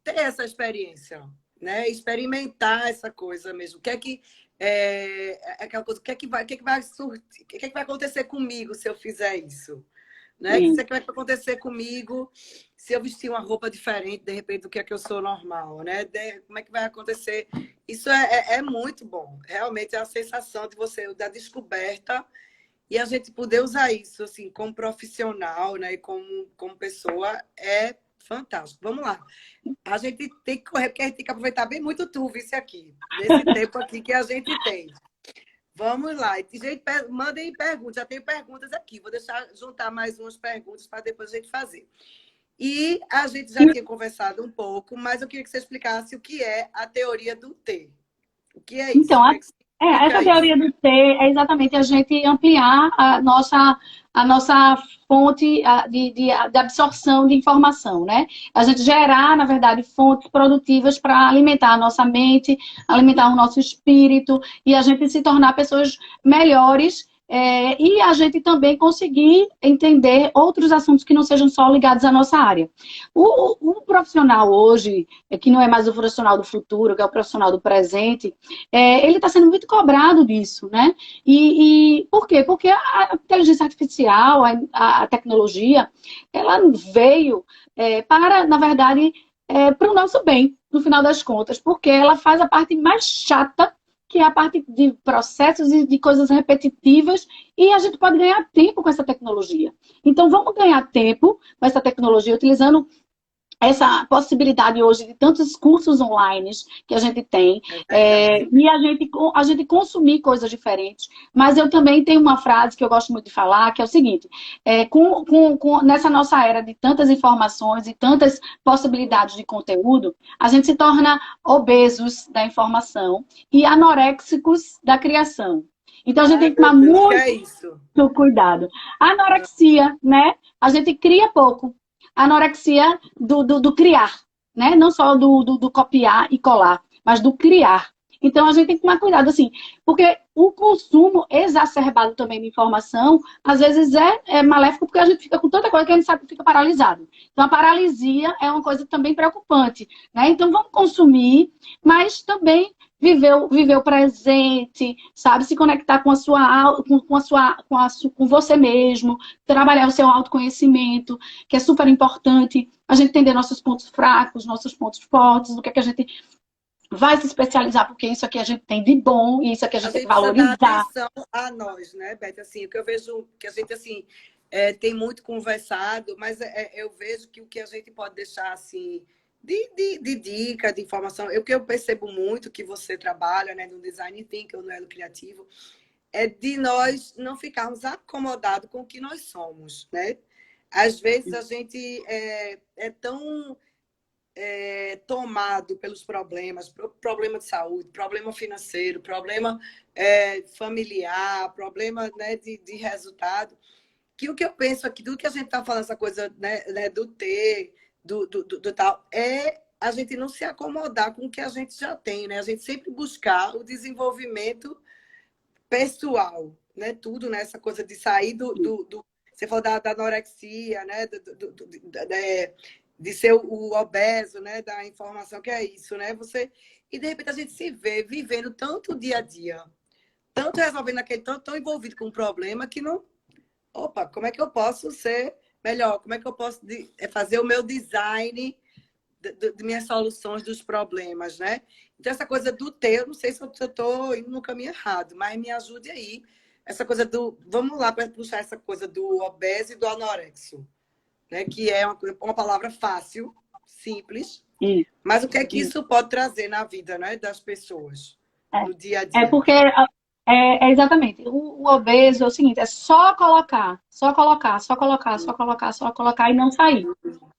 ter essa experiência, né? Experimentar essa coisa mesmo. O que é que aquela coisa, o que é que vai acontecer comigo se eu fizer isso? Né? O que é que vai acontecer comigo se eu vestir uma roupa diferente, de repente, do que é que eu sou normal? Né? Como é que vai acontecer? Isso é muito bom. Realmente é a sensação da descoberta e a gente poder usar isso assim, como profissional, né? E como pessoa é fantástico. Vamos lá. A gente tem que correr, porque a gente tem que aproveitar bem muito tu, vice aqui. Nesse tempo aqui que a gente tem. Vamos lá. Gente, mandem perguntas. Já tenho perguntas aqui. Vou juntar mais umas perguntas para depois a gente fazer. E a gente já tinha conversado um pouco, mas eu queria que você explicasse o que é a teoria do T. O que é isso? Então, essa teoria do T é exatamente a gente ampliar a nossa fonte de absorção de informação, né? A gente gerar, na verdade, fontes produtivas para alimentar a nossa mente, alimentar o nosso espírito e a gente se tornar pessoas melhores e a gente também conseguir entender outros assuntos que não sejam só ligados à nossa área. O profissional hoje, que não é mais o profissional do futuro, que é o profissional do presente, ele está sendo muito cobrado disso, né? E por quê? Porque a inteligência artificial, a tecnologia, ela veio para, na verdade, para o nosso bem, no final das contas, porque ela faz a parte mais chata, que é a parte de processos e de coisas repetitivas, e a gente pode ganhar tempo com essa tecnologia. Então, vamos ganhar tempo com essa tecnologia utilizando essa possibilidade hoje de tantos cursos online que a gente tem, e a gente consumir coisas diferentes. Mas eu também tenho uma frase que eu gosto muito de falar, que é o seguinte, nessa nossa era de tantas informações e tantas possibilidades de conteúdo, a gente se torna obesos da informação e anoréxicos da criação. Então, a gente tem que tomar muito cuidado. A anorexia, né? A gente cria pouco. A anorexia do criar, né? Não só do copiar e colar, mas do criar. Então, a gente tem que tomar cuidado, assim, porque o consumo exacerbado também de informação, às vezes é maléfico, porque a gente fica com tanta coisa que a gente sabe que fica paralisado. Então, a paralisia é uma coisa também preocupante, né? Então, vamos consumir, mas também viver o presente, sabe? Se conectar com com você mesmo, trabalhar o seu autoconhecimento, que é super importante, a gente entender nossos pontos fracos, nossos pontos fortes, o que é que a gente vai se especializar, porque isso aqui a gente tem de bom, e isso aqui a gente tem que valorizar. Dar atenção a nós, né, Beth? Assim, o que eu vejo que a gente, assim, tem muito conversado, mas eu vejo que o que a gente pode deixar, assim, de dica, de informação, o que eu percebo muito que você trabalha, né, no design thinking, no elo criativo, é de nós não ficarmos acomodados com o que nós somos, né? Às vezes a gente é tão tomado pelos problemas, problema de saúde, problema financeiro, problema familiar, problema, né, de resultado, que o que eu penso aqui, do que a gente está falando, essa coisa, né, do ter, do tal, a gente não se acomodar com o que a gente já tem, né? A gente sempre buscar o desenvolvimento pessoal, né? Tudo, né? Essa coisa de sair você falou da anorexia, né? De ser o obeso, né? Da informação, que é isso, né? E de repente a gente se vê vivendo tanto o dia a dia, tanto resolvendo tão envolvido com um problema que não. Opa, como é que eu posso ser melhor? Como é que eu posso fazer o meu design de minhas soluções dos problemas, né? Então, essa coisa do ter, eu não sei se eu estou indo no caminho errado, mas me ajude aí. Essa coisa vamos lá para puxar essa coisa do obeso e do anorexio, né? Que é uma palavra fácil, simples, mas o que é que isso pode trazer na vida, né, das pessoas, no dia a dia? Porque exatamente. O obeso é o seguinte, é só colocar e não sair,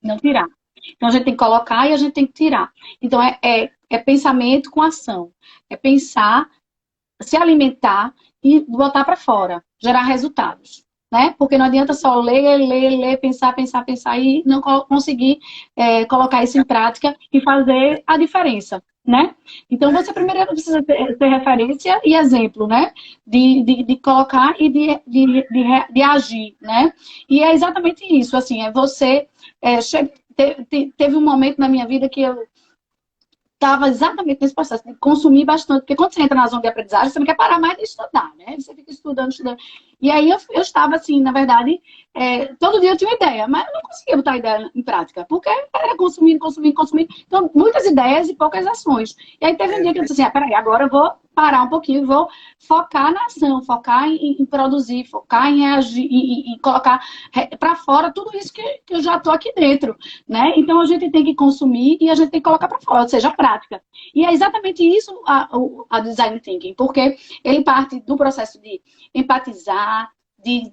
não tirar. Então, a gente tem que colocar e a gente tem que tirar. Então, é pensamento com ação. É pensar, se alimentar e botar para fora, gerar resultados. Né? Porque não adianta só ler, pensar e não conseguir colocar isso em prática e fazer a diferença. Né? Então, você primeiro precisa ter referência e exemplo, né? De colocar e de agir, né? E é exatamente isso, assim, você... teve um momento na minha vida que eu estava exatamente nesse processo de consumir bastante, porque quando você entra na zona de aprendizagem, você não quer parar mais de estudar, né? Você fica estudando. E aí eu estava assim, na verdade, todo dia eu tinha uma ideia, mas eu não conseguia botar a ideia em prática, porque era consumindo. Então, muitas ideias e poucas ações. E aí teve um dia que eu disse assim, peraí, agora eu vou parar um pouquinho, vou focar na ação, focar em produzir, focar em agir, em colocar para fora tudo isso que eu já estou aqui dentro, né? Então, a gente tem que consumir e a gente tem que colocar para fora, ou seja, prática. E é exatamente isso a design thinking, porque ele parte do processo de empatizar, de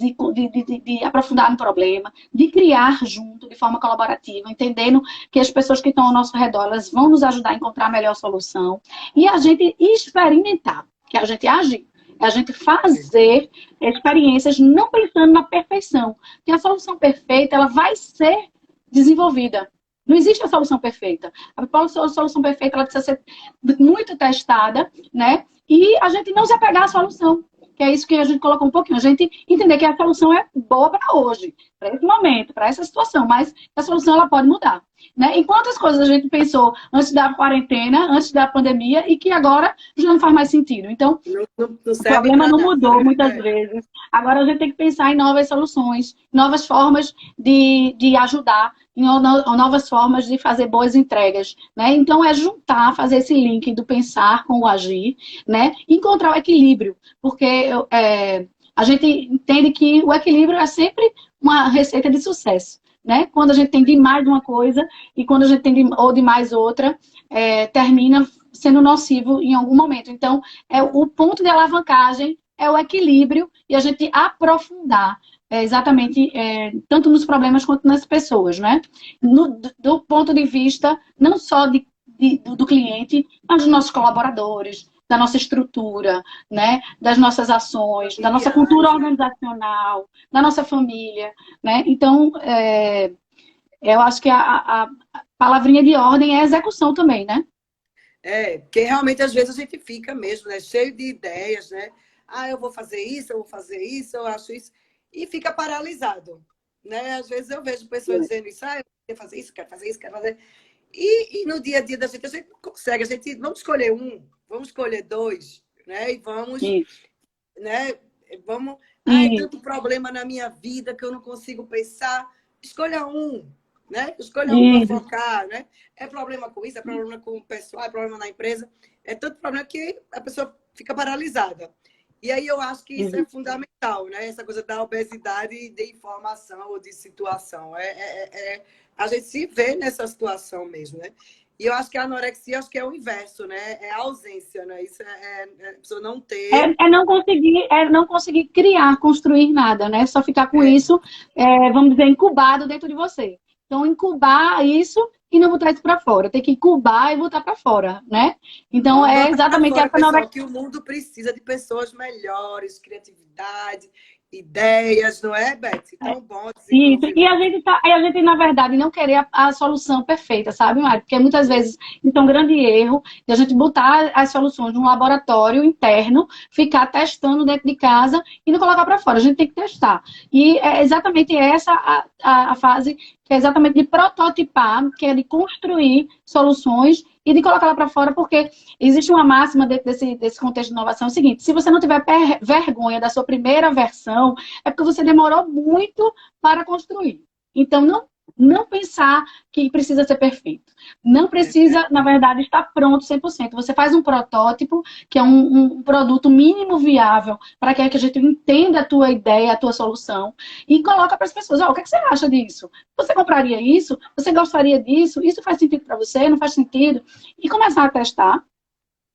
aprofundar no problema, de criar junto, de forma colaborativa, entendendo que as pessoas que estão ao nosso redor, elas vão nos ajudar a encontrar a melhor solução. E a gente experimentar, que a gente agir, a gente fazer experiências não pensando na perfeição. Porque a solução perfeita, ela vai ser desenvolvida. Não existe a solução perfeita. A solução perfeita, ela precisa ser muito testada, né? E a gente não se apegar à solução. que é isso que a gente colocou um pouquinho. A gente entender que a solução é boa para hoje, para esse momento, para essa situação, mas a solução ela pode mudar. Né? E quantas coisas a gente pensou antes da quarentena, antes da pandemia, e que agora já não faz mais sentido. Então, Não o serve problema para não nada, mudou né? muitas vezes. Agora a gente tem que pensar em novas soluções, novas formas de ajudar, em novas formas de fazer boas entregas. Né? Então, é juntar, fazer esse link do pensar com o agir, né? E encontrar o equilíbrio, porque a gente entende que o equilíbrio é sempre uma receita de sucesso. Né? Quando a gente tem demais de uma coisa e quando a gente tem ou de mais outra, termina sendo nocivo em algum momento. Então, o ponto de alavancagem é o equilíbrio e a gente aprofundar exatamente tanto nos problemas quanto nas pessoas, né? Do ponto de vista não só do cliente, mas dos nossos colaboradores, da nossa estrutura, né? Das nossas ações, da nossa cultura Familiares, né? organizacional, da nossa família, né? Então, eu acho que a palavrinha de ordem é execução também, né? Porque realmente às vezes a gente fica mesmo, né? Cheio de ideias, né? Ah, eu vou fazer isso, eu vou fazer isso, eu acho isso, e fica paralisado, né? Às vezes eu vejo pessoas dizendo isso, ah, eu quero fazer isso, quero fazer isso, quero fazer. E no dia a dia da gente, a gente não consegue, vamos escolher um, vamos escolher dois, né? E vamos, Isso. né? Vamos, ah, é Isso. tanto problema na minha vida que eu não consigo pensar. Escolha um, né? Escolha um para Isso. focar, né? É problema com isso, é problema com o pessoal, é problema na empresa. É tanto problema que a pessoa fica paralisada. E aí eu acho que isso é Isso. fundamental, né? Essa coisa da obesidade de informação ou de situação. A gente se vê nessa situação mesmo, né? E eu acho que a anorexia acho que é o inverso, né? É a ausência, né? Isso a pessoa não ter. Não conseguir criar, construir nada, né? Só ficar com É, isso, vamos dizer, incubado dentro de você. Então, incubar isso e não botar isso para fora. Tem que incubar e botar para fora, né? Então, vamos é botar para exatamente fora, essa pessoal, nova. que o mundo precisa de pessoas melhores, criatividade, ideias, não é, Beth? Tão bom Isso, e desenvolvimento. a gente, na verdade, não querer a solução perfeita, sabe, Mário? Porque muitas vezes, então, um grande erro de a gente botar as soluções num laboratório interno, ficar testando dentro de casa e não colocar para fora. A gente tem que testar. E é exatamente essa a fase que é exatamente de prototipar, que é de construir soluções e de colocar lá para fora, porque existe uma máxima dentro desse contexto de inovação, é o seguinte: se você não tiver vergonha da sua primeira versão, é porque você demorou muito para construir. Então, não pensar que precisa ser perfeito. Não precisa, na verdade, estar pronto 100%. Você faz um protótipo, que é um produto mínimo viável, para que a gente entenda a tua ideia, a tua solução, e coloca para as pessoas: o que você acha disso? Você compraria isso? Você gostaria disso? Isso faz sentido para você? Não faz sentido? E começar a testar,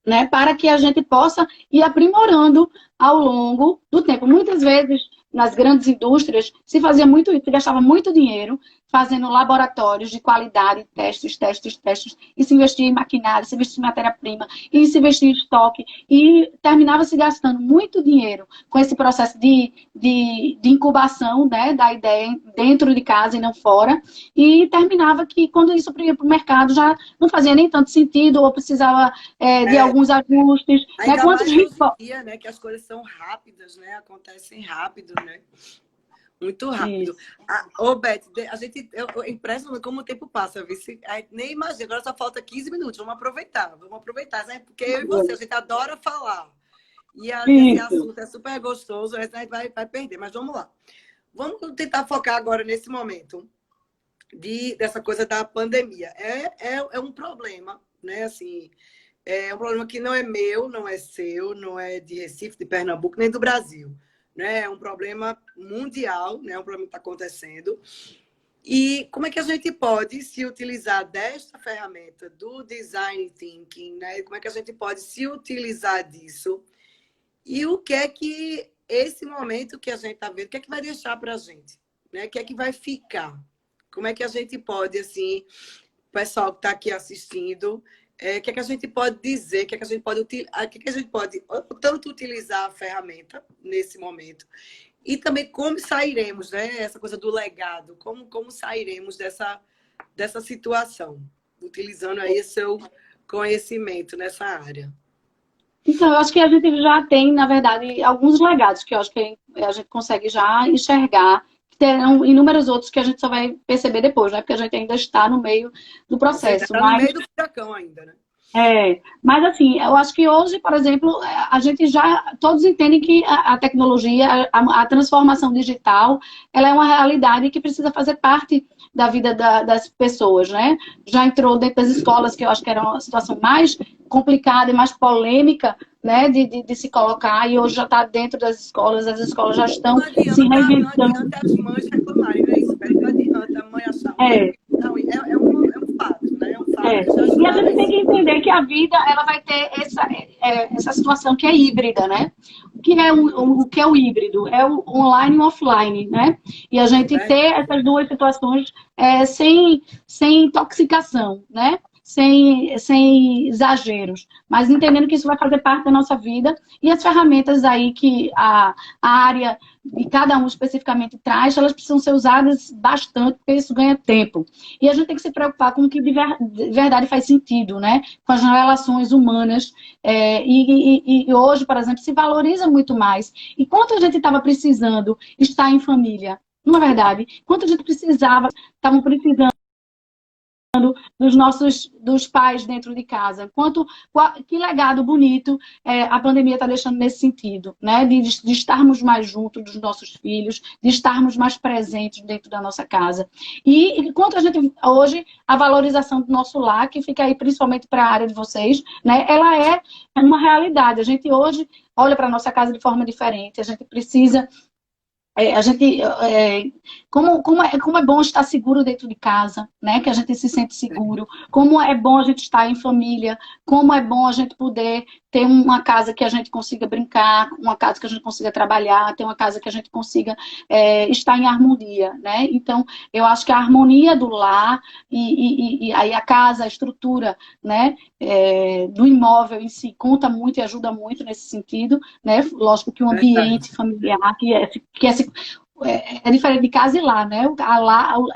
né, para que a gente possa ir aprimorando ao longo do tempo. Muitas vezes, nas grandes indústrias, se fazia muito isso, se gastava muito dinheiro fazendo laboratórios de qualidade, testes, testes, testes, e se investia em maquinário, se investia em matéria-prima, e se investia em estoque, e terminava se gastando muito dinheiro com esse processo de incubação, né, da ideia dentro de casa e não fora, e terminava que, quando isso ia para o mercado, já não fazia nem tanto sentido, ou precisava de É, alguns ajustes, né? ainda Quantos mais hoje em dia, né? Que as coisas são rápidas, né? Acontecem rápido, né? Muito rápido. Isso. Ô, Beth, é impressionante como o tempo passa, viu? Nem imagina, agora só falta 15 minutos. Vamos aproveitar, né? Porque eu e você, a gente adora falar. E esse Isso. assunto é super gostoso, a gente vai perder, mas vamos lá. Vamos tentar focar agora nesse momento dessa coisa da pandemia. É um problema, né? Assim, é um problema que não é meu, não é seu, não é de Recife, de Pernambuco, nem do Brasil. Né? É um problema mundial, né? É um problema que está acontecendo. E como é que a gente pode se utilizar desta ferramenta do design thinking, né? Como é que a gente pode se utilizar disso? E o que é que esse momento que a gente está vendo, o que é que vai deixar para a gente? Né? O que é que vai ficar? Como é que a gente pode, assim, o pessoal que está aqui assistindo, o que é que a gente pode dizer, o que é que a gente pode utilizar, o que é que a gente pode tanto utilizar a ferramenta nesse momento, e também como sairemos, né? Essa coisa do legado, como sairemos dessa situação, utilizando aí seu conhecimento nessa área. Então, eu acho que a gente já tem, na verdade, alguns legados que eu acho que a gente consegue já enxergar. Terão inúmeros outros que a gente só vai perceber depois, né? Porque a gente ainda está no meio do Você processo. está no meio do furacão ainda, né? Mas assim, eu acho que hoje, por exemplo, a gente já, todos entendem que a tecnologia, a transformação digital, ela é uma realidade que precisa fazer parte da vida das pessoas, né? Já entrou dentro das escolas, que eu acho que era uma situação mais complicada e mais polêmica, né, de se colocar, e hoje já está dentro das escolas, as escolas já estão se Não reinventando. adianta as mães reclamarem, não é isso? Não adianta a mãe achar ruim. É, Não, é um fato, né? É um fato, É. eles já E a ajudaram gente tem isso. que entender que a vida ela vai ter essa situação que é híbrida, né? O que é o que é o híbrido? É o online e o offline, né? E a gente Né? ter essas duas situações sem intoxicação, né? Sem exageros, mas entendendo que isso vai fazer parte da nossa vida e as ferramentas aí que a área de cada um especificamente traz, elas precisam ser usadas bastante, porque isso ganha tempo. E a gente tem que se preocupar com o que de verdade faz sentido, né? Com as relações humanas. E hoje, por exemplo, se valoriza muito mais. E quanto a gente estava precisando estar em família? Não é verdade? Quanto a gente estavam precisando dos pais dentro de casa. Que legado bonito a pandemia está deixando nesse sentido, né? De estarmos mais juntos dos nossos filhos, de estarmos mais presentes dentro da nossa casa. E quanto a gente, hoje, a valorização do nosso lar, que fica aí principalmente para a área de vocês, né? Ela é uma realidade. A gente hoje olha para a nossa casa de forma diferente, a gente precisa a gente, como é bom estar seguro dentro de casa, né? Que a gente se sente seguro. Como é bom a gente estar em família. Como é bom a gente poder ter uma casa que a gente consiga brincar, uma casa que a gente consiga trabalhar, ter uma casa que a gente consiga estar em harmonia, né? Então, eu acho que a harmonia do lar e aí a casa, a estrutura, né? Do imóvel em si conta muito e ajuda muito nesse sentido, né? Lógico que o Verdade. ambiente familiar é diferente de casa e lar, né?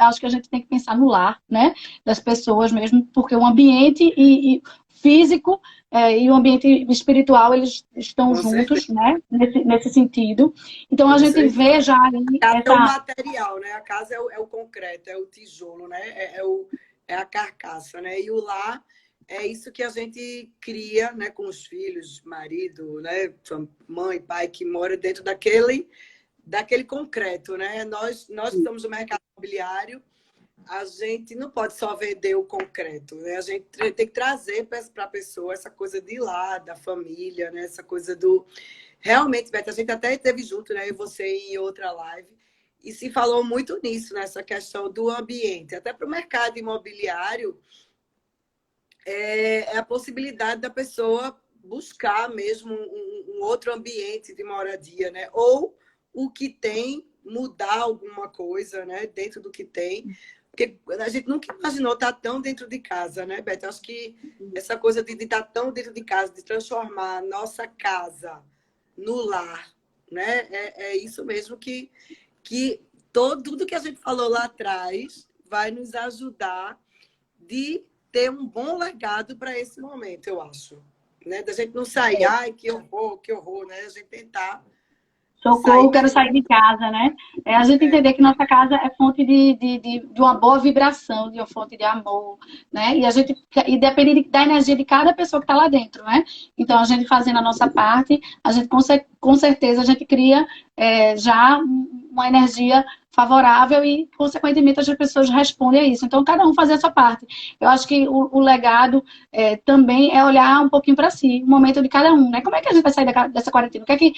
Acho que a gente tem que pensar no lar, né? Das pessoas mesmo, porque o ambiente e físico e o ambiente espiritual, eles estão Com certeza. juntos, né? Nesse sentido. Então, a Com gente certeza. vê já A aí casa é o essa... material, né? A casa é o concreto, é o tijolo, né? É a carcaça, né? E o lar é isso que a gente cria, né? Com os filhos, marido, né? Mãe, pai, que mora dentro daquele concreto, né? Nós que estamos no mercado imobiliário, a gente não pode só vender o concreto, né? A gente tem que trazer para a pessoa essa coisa de lá, da família, né? Essa coisa do... Realmente, Beto, a gente até esteve junto, né? E você em outra live, e se falou muito nisso, nessa questão do ambiente. Até para o mercado imobiliário, é a possibilidade da pessoa buscar mesmo um outro ambiente de moradia, né? Ou o que tem, mudar alguma coisa, né? Dentro do que tem. Porque a gente nunca imaginou estar tão dentro de casa, né, Beto? Acho que essa coisa de estar tão dentro de casa, de transformar a nossa casa no lar, né? É isso mesmo que tudo que a gente falou lá atrás vai nos ajudar de ter um bom legado para esse momento, eu acho. Né? Da gente não sair, ai, que horror, né? A gente tentar sair Socorro, quero melhor. sair de casa, né? A gente entender que nossa casa é fonte de uma boa vibração, de uma fonte de amor, né? E depende da energia de cada pessoa que está lá dentro, né? Então, a gente fazendo a nossa parte, a gente com certeza a gente cria já uma energia favorável e, consequentemente, as pessoas respondem a isso. Então, cada um fazer a sua parte. Eu acho que o legado também é olhar um pouquinho para si, o momento de cada um, né? Como é que a gente vai sair dessa quarentena? O que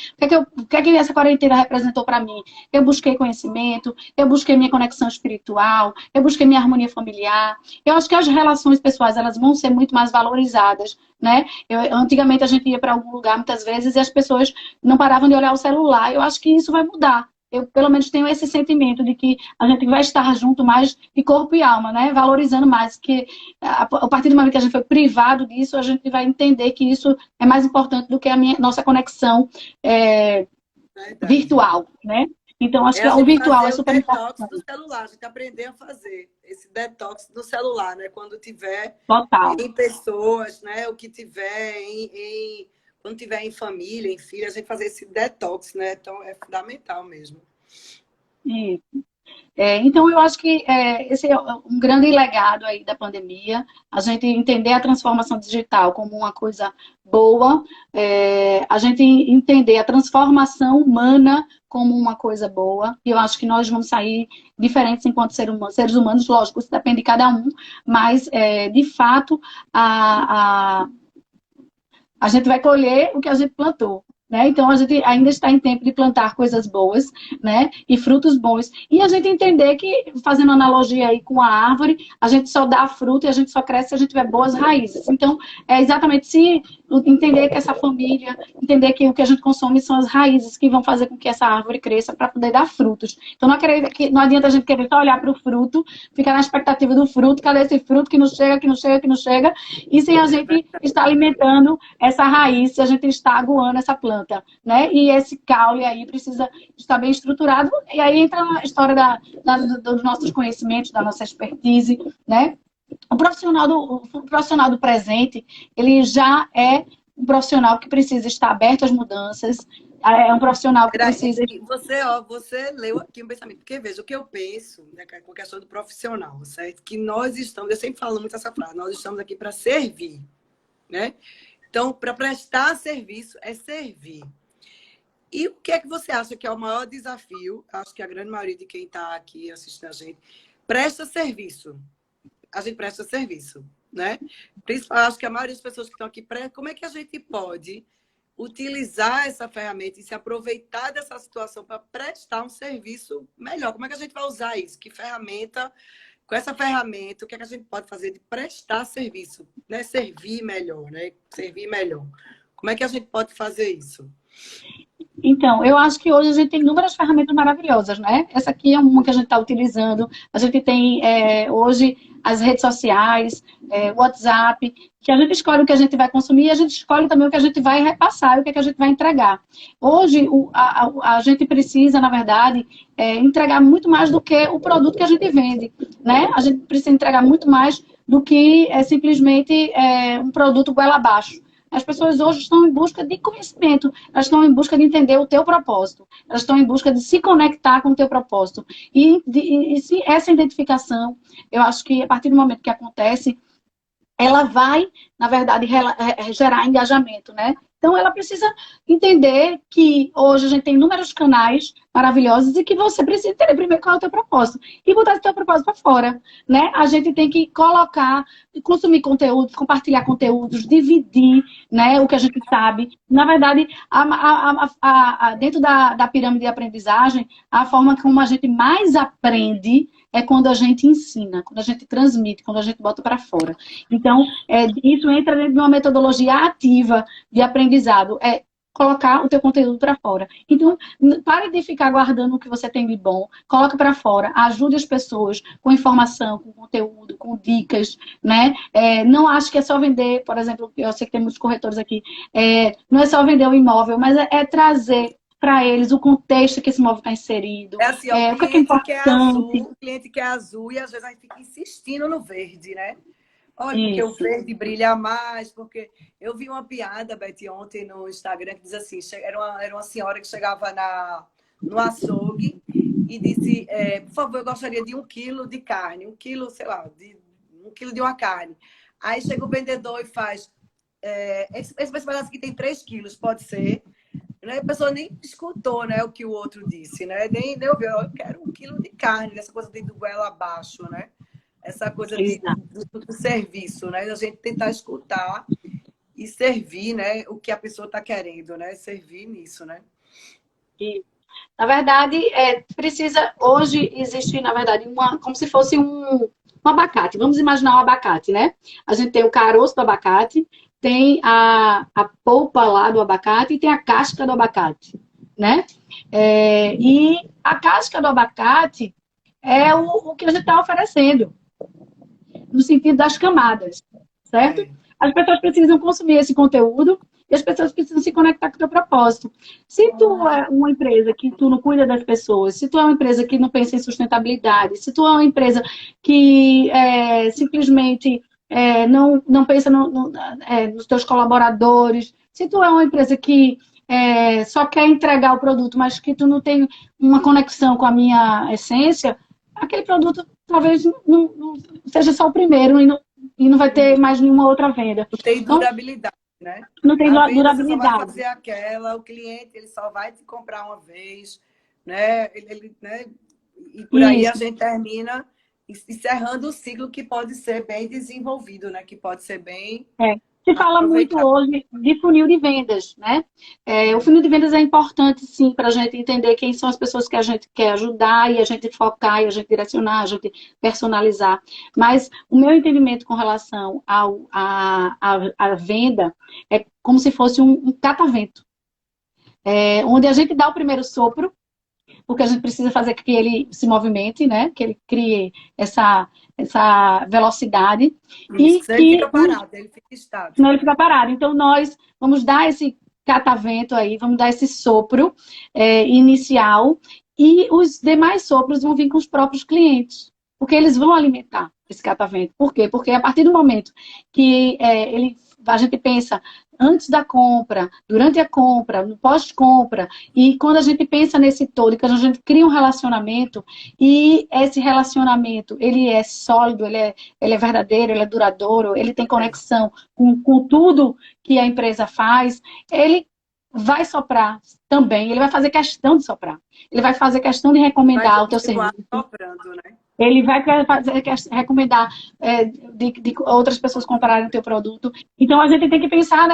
é que essa quarentena representou para mim? Eu busquei conhecimento, eu busquei minha conexão espiritual, eu busquei minha harmonia familiar. Eu acho que as relações pessoais elas vão ser muito mais valorizadas, né? Antigamente a gente ia para algum lugar muitas vezes e as pessoas não paravam de olhar o celular. Eu acho que isso vai mudar. Eu, pelo menos, tenho esse sentimento de que a gente vai estar junto mais de corpo e alma, né? Valorizando mais, que a partir do momento que a gente foi privado disso, a gente vai entender que isso é mais importante do que a nossa conexão Verdade. virtual, né? Então, acho É que a o gente virtual é fazer o super detox do importante. celular, a gente aprender a fazer esse detox do celular, né? Quando tiver Total. em pessoas, né? O que tiver quando tiver em família, em filha, a gente fazer esse detox, né? Então, é fundamental mesmo. Isso. Então, eu acho que esse é um grande legado aí da pandemia, a gente entender a transformação digital como uma coisa boa, a gente entender a transformação humana como uma coisa boa, e eu acho que nós vamos sair diferentes enquanto seres humanos, lógico, isso depende de cada um, mas, de fato, a gente vai colher o que a gente plantou. Né? Então, a gente ainda está em tempo de plantar coisas boas, né? E frutos bons. E a gente entender que, fazendo analogia aí com a árvore, a gente só dá fruto e a gente só cresce se a gente tiver boas raízes. Então, é exatamente se entender que essa família, entender que o que a gente consome são as raízes que vão fazer com que essa árvore cresça para poder dar frutos. Então, não adianta a gente querer só olhar para o fruto, ficar na expectativa do fruto, cadê esse fruto que não chega, que não chega, que não chega, e sem a gente estar alimentando essa raiz, se a gente está aguando essa planta. Né? E esse caule aí precisa estar bem estruturado, e aí entra na história dos nossos conhecimentos, da nossa expertise, né? O profissional do presente, ele já é um profissional que precisa estar aberto às mudanças, é um profissional que precisa... Você leu aqui um pensamento, porque veja, o que eu penso, né, com a questão do profissional, certo? Que nós estamos, eu sempre falo muito essa frase, nós estamos aqui para servir, né? Então, para prestar serviço é servir. E o que é que você acha que é o maior desafio? Acho que a grande maioria de quem está aqui assistindo a gente presta serviço. A gente presta serviço, né? Acho que a maioria das pessoas que estão aqui, como é que a gente pode utilizar essa ferramenta e se aproveitar dessa situação para prestar um serviço melhor? Como é que a gente vai usar isso? Que ferramenta... Com essa ferramenta, o que é que a gente pode fazer de prestar serviço, né? Servir melhor, né? Servir melhor. Como é que a gente pode fazer isso? Então, eu acho que hoje a gente tem inúmeras ferramentas maravilhosas, né? Essa aqui é uma que a gente está utilizando. A gente tem hoje as redes sociais, WhatsApp, que a gente escolhe o que a gente vai consumir e a gente escolhe também o que a gente vai repassar e o que a gente vai entregar. Hoje, a gente precisa, na verdade, entregar muito mais do que o produto que a gente vende, né? A gente precisa entregar muito mais do que simplesmente um produto goela abaixo. As pessoas hoje estão em busca de conhecimento, elas estão em busca de entender o teu propósito, elas estão em busca de se conectar com o teu propósito. E se essa identificação, eu acho que a partir do momento que acontece, ela vai, na verdade, gerar engajamento, né? Então, ela precisa entender que hoje a gente tem inúmeros canais maravilhosos e que você precisa entender primeiro qual é o teu propósito e botar esse teu propósito para fora, né? A gente tem que colocar, consumir conteúdos, compartilhar conteúdos, dividir, né, o que a gente sabe. Na verdade, dentro da pirâmide de aprendizagem, a forma como a gente mais aprende é quando a gente ensina, quando a gente transmite, quando a gente bota para fora. Então, isso entra dentro de uma metodologia ativa de aprendizado, colocar o teu conteúdo para fora. Então, pare de ficar guardando o que você tem de bom, coloque para fora, ajude as pessoas com informação, com conteúdo, com dicas, né? Não acho que é só vender, por exemplo, eu sei que tem muitos corretores aqui, não é só vender o imóvel, mas é trazer para eles o contexto que esse imóvel está inserido. É assim, ó, o cliente que é azul, o cliente que é azul, e às vezes a gente fica insistindo no verde, né? Olha, porque o verde brilha mais, porque... Eu vi uma piada, Beth, ontem no Instagram, que diz assim, era uma senhora que chegava no açougue e disse, por favor, eu gostaria de 1 quilo de carne, 1 quilo, sei lá, de 1 quilo de uma carne. Aí chega o vendedor e faz, esse pedaço aqui tem 3 quilos, pode ser? A pessoa nem escutou, né, o que o outro disse, né? Nem ouviu, eu quero 1 quilo de carne, essa coisa de do goela abaixo, né? Essa coisa do serviço, né? A gente tentar escutar e servir, né, o que a pessoa está querendo, né? Servir nisso, né? E, na verdade, hoje existe, na verdade, como se fosse um abacate. Vamos imaginar um abacate, né? A gente tem o caroço do abacate, tem a polpa lá do abacate e tem a casca do abacate, né? E a casca do abacate é o que a gente está oferecendo, no sentido das camadas, certo? As pessoas precisam consumir esse conteúdo e as pessoas precisam se conectar com o teu propósito. Se tu é uma empresa que tu não cuida das pessoas, se tu é uma empresa que não pensa em sustentabilidade, se tu é uma empresa que simplesmente não pensa nos teus colaboradores, Se tu é uma empresa que só quer entregar o produto, mas que tu não tem uma conexão com a minha essência, aquele produto talvez não seja só o primeiro e não vai ter mais nenhuma outra venda. Não tem Então, durabilidade, né? não tem A venda você só vai durabilidade. fazer aquela, o cliente ele só vai te comprar uma vez, né? Né? E por aí a Isso. gente termina encerrando o ciclo que pode ser bem desenvolvido, né? Que pode ser bem Se fala muito aproveitado. hoje de funil de vendas, né? O funil de vendas é importante, sim, para a gente entender quem são as pessoas que a gente quer ajudar e a gente focar e a gente direcionar, a gente personalizar. Mas o meu entendimento com relação à venda é como se fosse um catavento, onde a gente dá o primeiro sopro, porque a gente precisa fazer que ele se movimente, né? Que ele crie essa velocidade Isso, e que ele fica que parado, ele fica estático. senão ele fica parado. Então, nós vamos dar esse catavento aí, vamos dar esse sopro inicial e os demais sopros vão vir com os próprios clientes, porque eles vão alimentar esse catavento. Por quê? Porque a partir do momento que a gente pensa antes da compra, durante a compra, no pós-compra, e quando a gente pensa nesse todo, que a gente cria um relacionamento, e esse relacionamento, ele é sólido, ele é verdadeiro, ele é duradouro, ele tem conexão com tudo que a empresa faz, ele vai soprar também, ele vai fazer questão de soprar. Ele vai fazer questão de Vai recomendar o teu continuar serviço. soprando, né? Ele vai recomendar de outras pessoas comprarem o teu produto. Então, a gente tem que pensar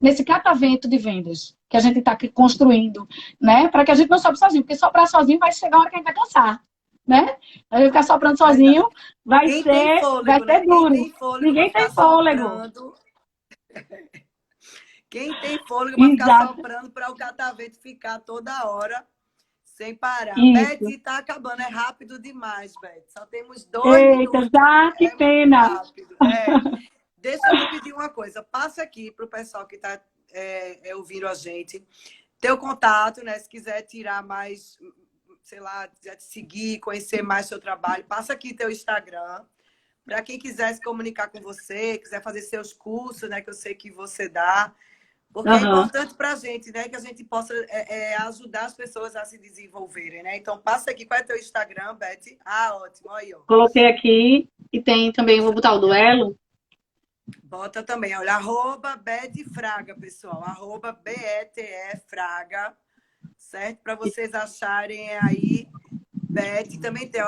nesse catavento de vendas que a gente está construindo, né? Para que a gente não sopre sozinho, porque soprar sozinho vai chegar uma hora que a gente vai cansar, né? A gente ficar soprando sozinho Verdade. vai Quem tem vai fôlego, ser né? Quem duro. tem fôlego para Ninguém tem ficar fôlego. soprando. Quem tem fôlego para ficar Exato. soprando para o catavento ficar toda hora sem parar. Beth, Isso. está acabando. É rápido demais, Beth. Só temos 2 minutos. Eita, já, que É muito pena. rápido. Deixa eu lhe pedir uma coisa. Passa aqui para o pessoal que está ouvindo a gente. Teu contato, né? Se quiser tirar mais, sei lá, quiser te seguir, conhecer mais seu trabalho, passa aqui teu Instagram. Para quem quiser se comunicar com você, quiser fazer seus cursos, né? Que eu sei que você dá. Porque é importante para a gente, né? Que a gente possa ajudar as pessoas a se desenvolverem, né? Então, passa aqui. Qual é teu Instagram, Beth? Ah, ótimo. Aí, ó. Coloquei aqui e tem também, vou botar o duelo. Bota também, olha, @betfraga, pessoal. @BETE-fraga, certo? Para vocês acharem aí, Beth. Também tem o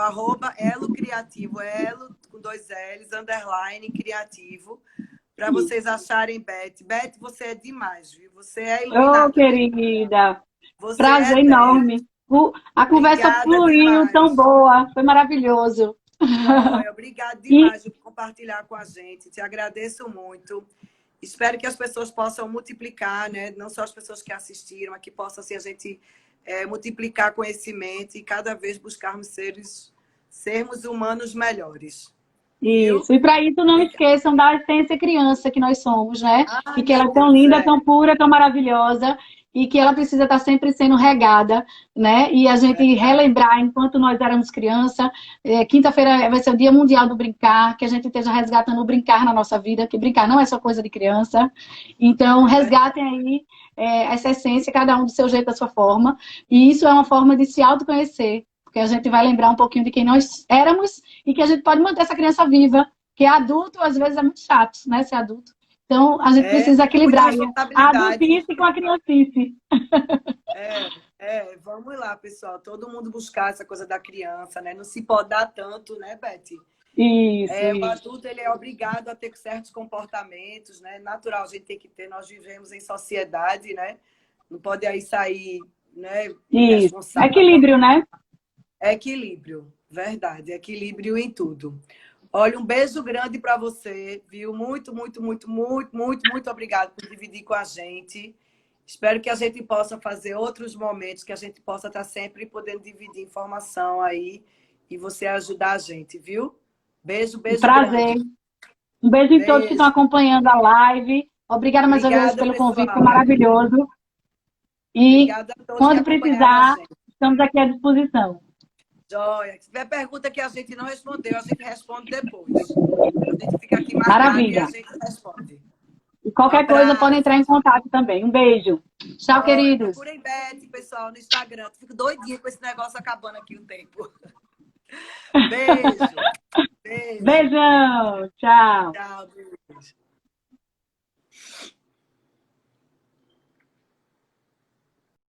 @elo criativo, elo com 2 L's, _ criativo. Para vocês acharem Beth. Beth, você é demais, viu? Você é iluminada. Ô, querida. Você Prazer é enorme. A conversa Obrigada fluiu tão demais. boa. Foi maravilhoso. Joia, obrigada demais por compartilhar com a gente. Te agradeço muito. Espero que as pessoas possam multiplicar, né? Não só as pessoas que assistiram, mas que possa assim, a gente multiplicar conhecimento e cada vez buscarmos sermos humanos melhores. Viu? Isso. E para isso, não esqueçam da essência criança que nós somos, né? Ai, E que ela meu é tão Deus, linda, tão pura, tão maravilhosa. E que ela precisa estar sempre sendo regada, né? E a gente relembrar enquanto nós éramos criança. Quinta-feira vai ser o Dia Mundial do Brincar, que a gente esteja resgatando o brincar na nossa vida, que brincar não é só coisa de criança. Então, resgatem aí essa essência, cada um do seu jeito, da sua forma. E isso é uma forma de se autoconhecer, porque a gente vai lembrar um pouquinho de quem nós éramos e que a gente pode manter essa criança viva, que adulto, às vezes, é muito chato, né? Ser adulto. Então, a gente precisa muita equilibrar a responsabilidade. adultice com a criancice. Vamos lá, pessoal. Todo mundo buscar essa coisa da criança, né? Não se pode dar tanto, né, Beth? O adulto ele é obrigado a ter certos comportamentos, né? Natural, a gente tem que ter. Nós vivemos em sociedade, né? Não pode aí sair, né? Irresponsável. Equilíbrio, né? Equilíbrio, verdade. Equilíbrio em tudo. Olha, um beijo grande para você, viu? Muito, muito, muito, muito, muito, muito obrigado por dividir com a gente. Espero que a gente possa fazer outros momentos, que a gente possa estar sempre podendo dividir informação aí e você ajudar a gente, viu? Beijo, beijo. Prazer. Grande. Um beijo em todos que estão acompanhando a live. Obrigada mais uma vez pelo convite, foi maravilhoso. E quando precisar, estamos aqui à disposição. Joia. Se tiver pergunta que a gente não respondeu, a gente responde depois. A gente fica aqui mais tarde e a gente responde. E qualquer coisa pode entrar em contato também. Um beijo. Tchau, queridos. Procurem Beth, pessoal, no Instagram. Fico doidinha com esse negócio acabando aqui o tempo. Beijo. Beijo. Beijão. Tchau. Tchau.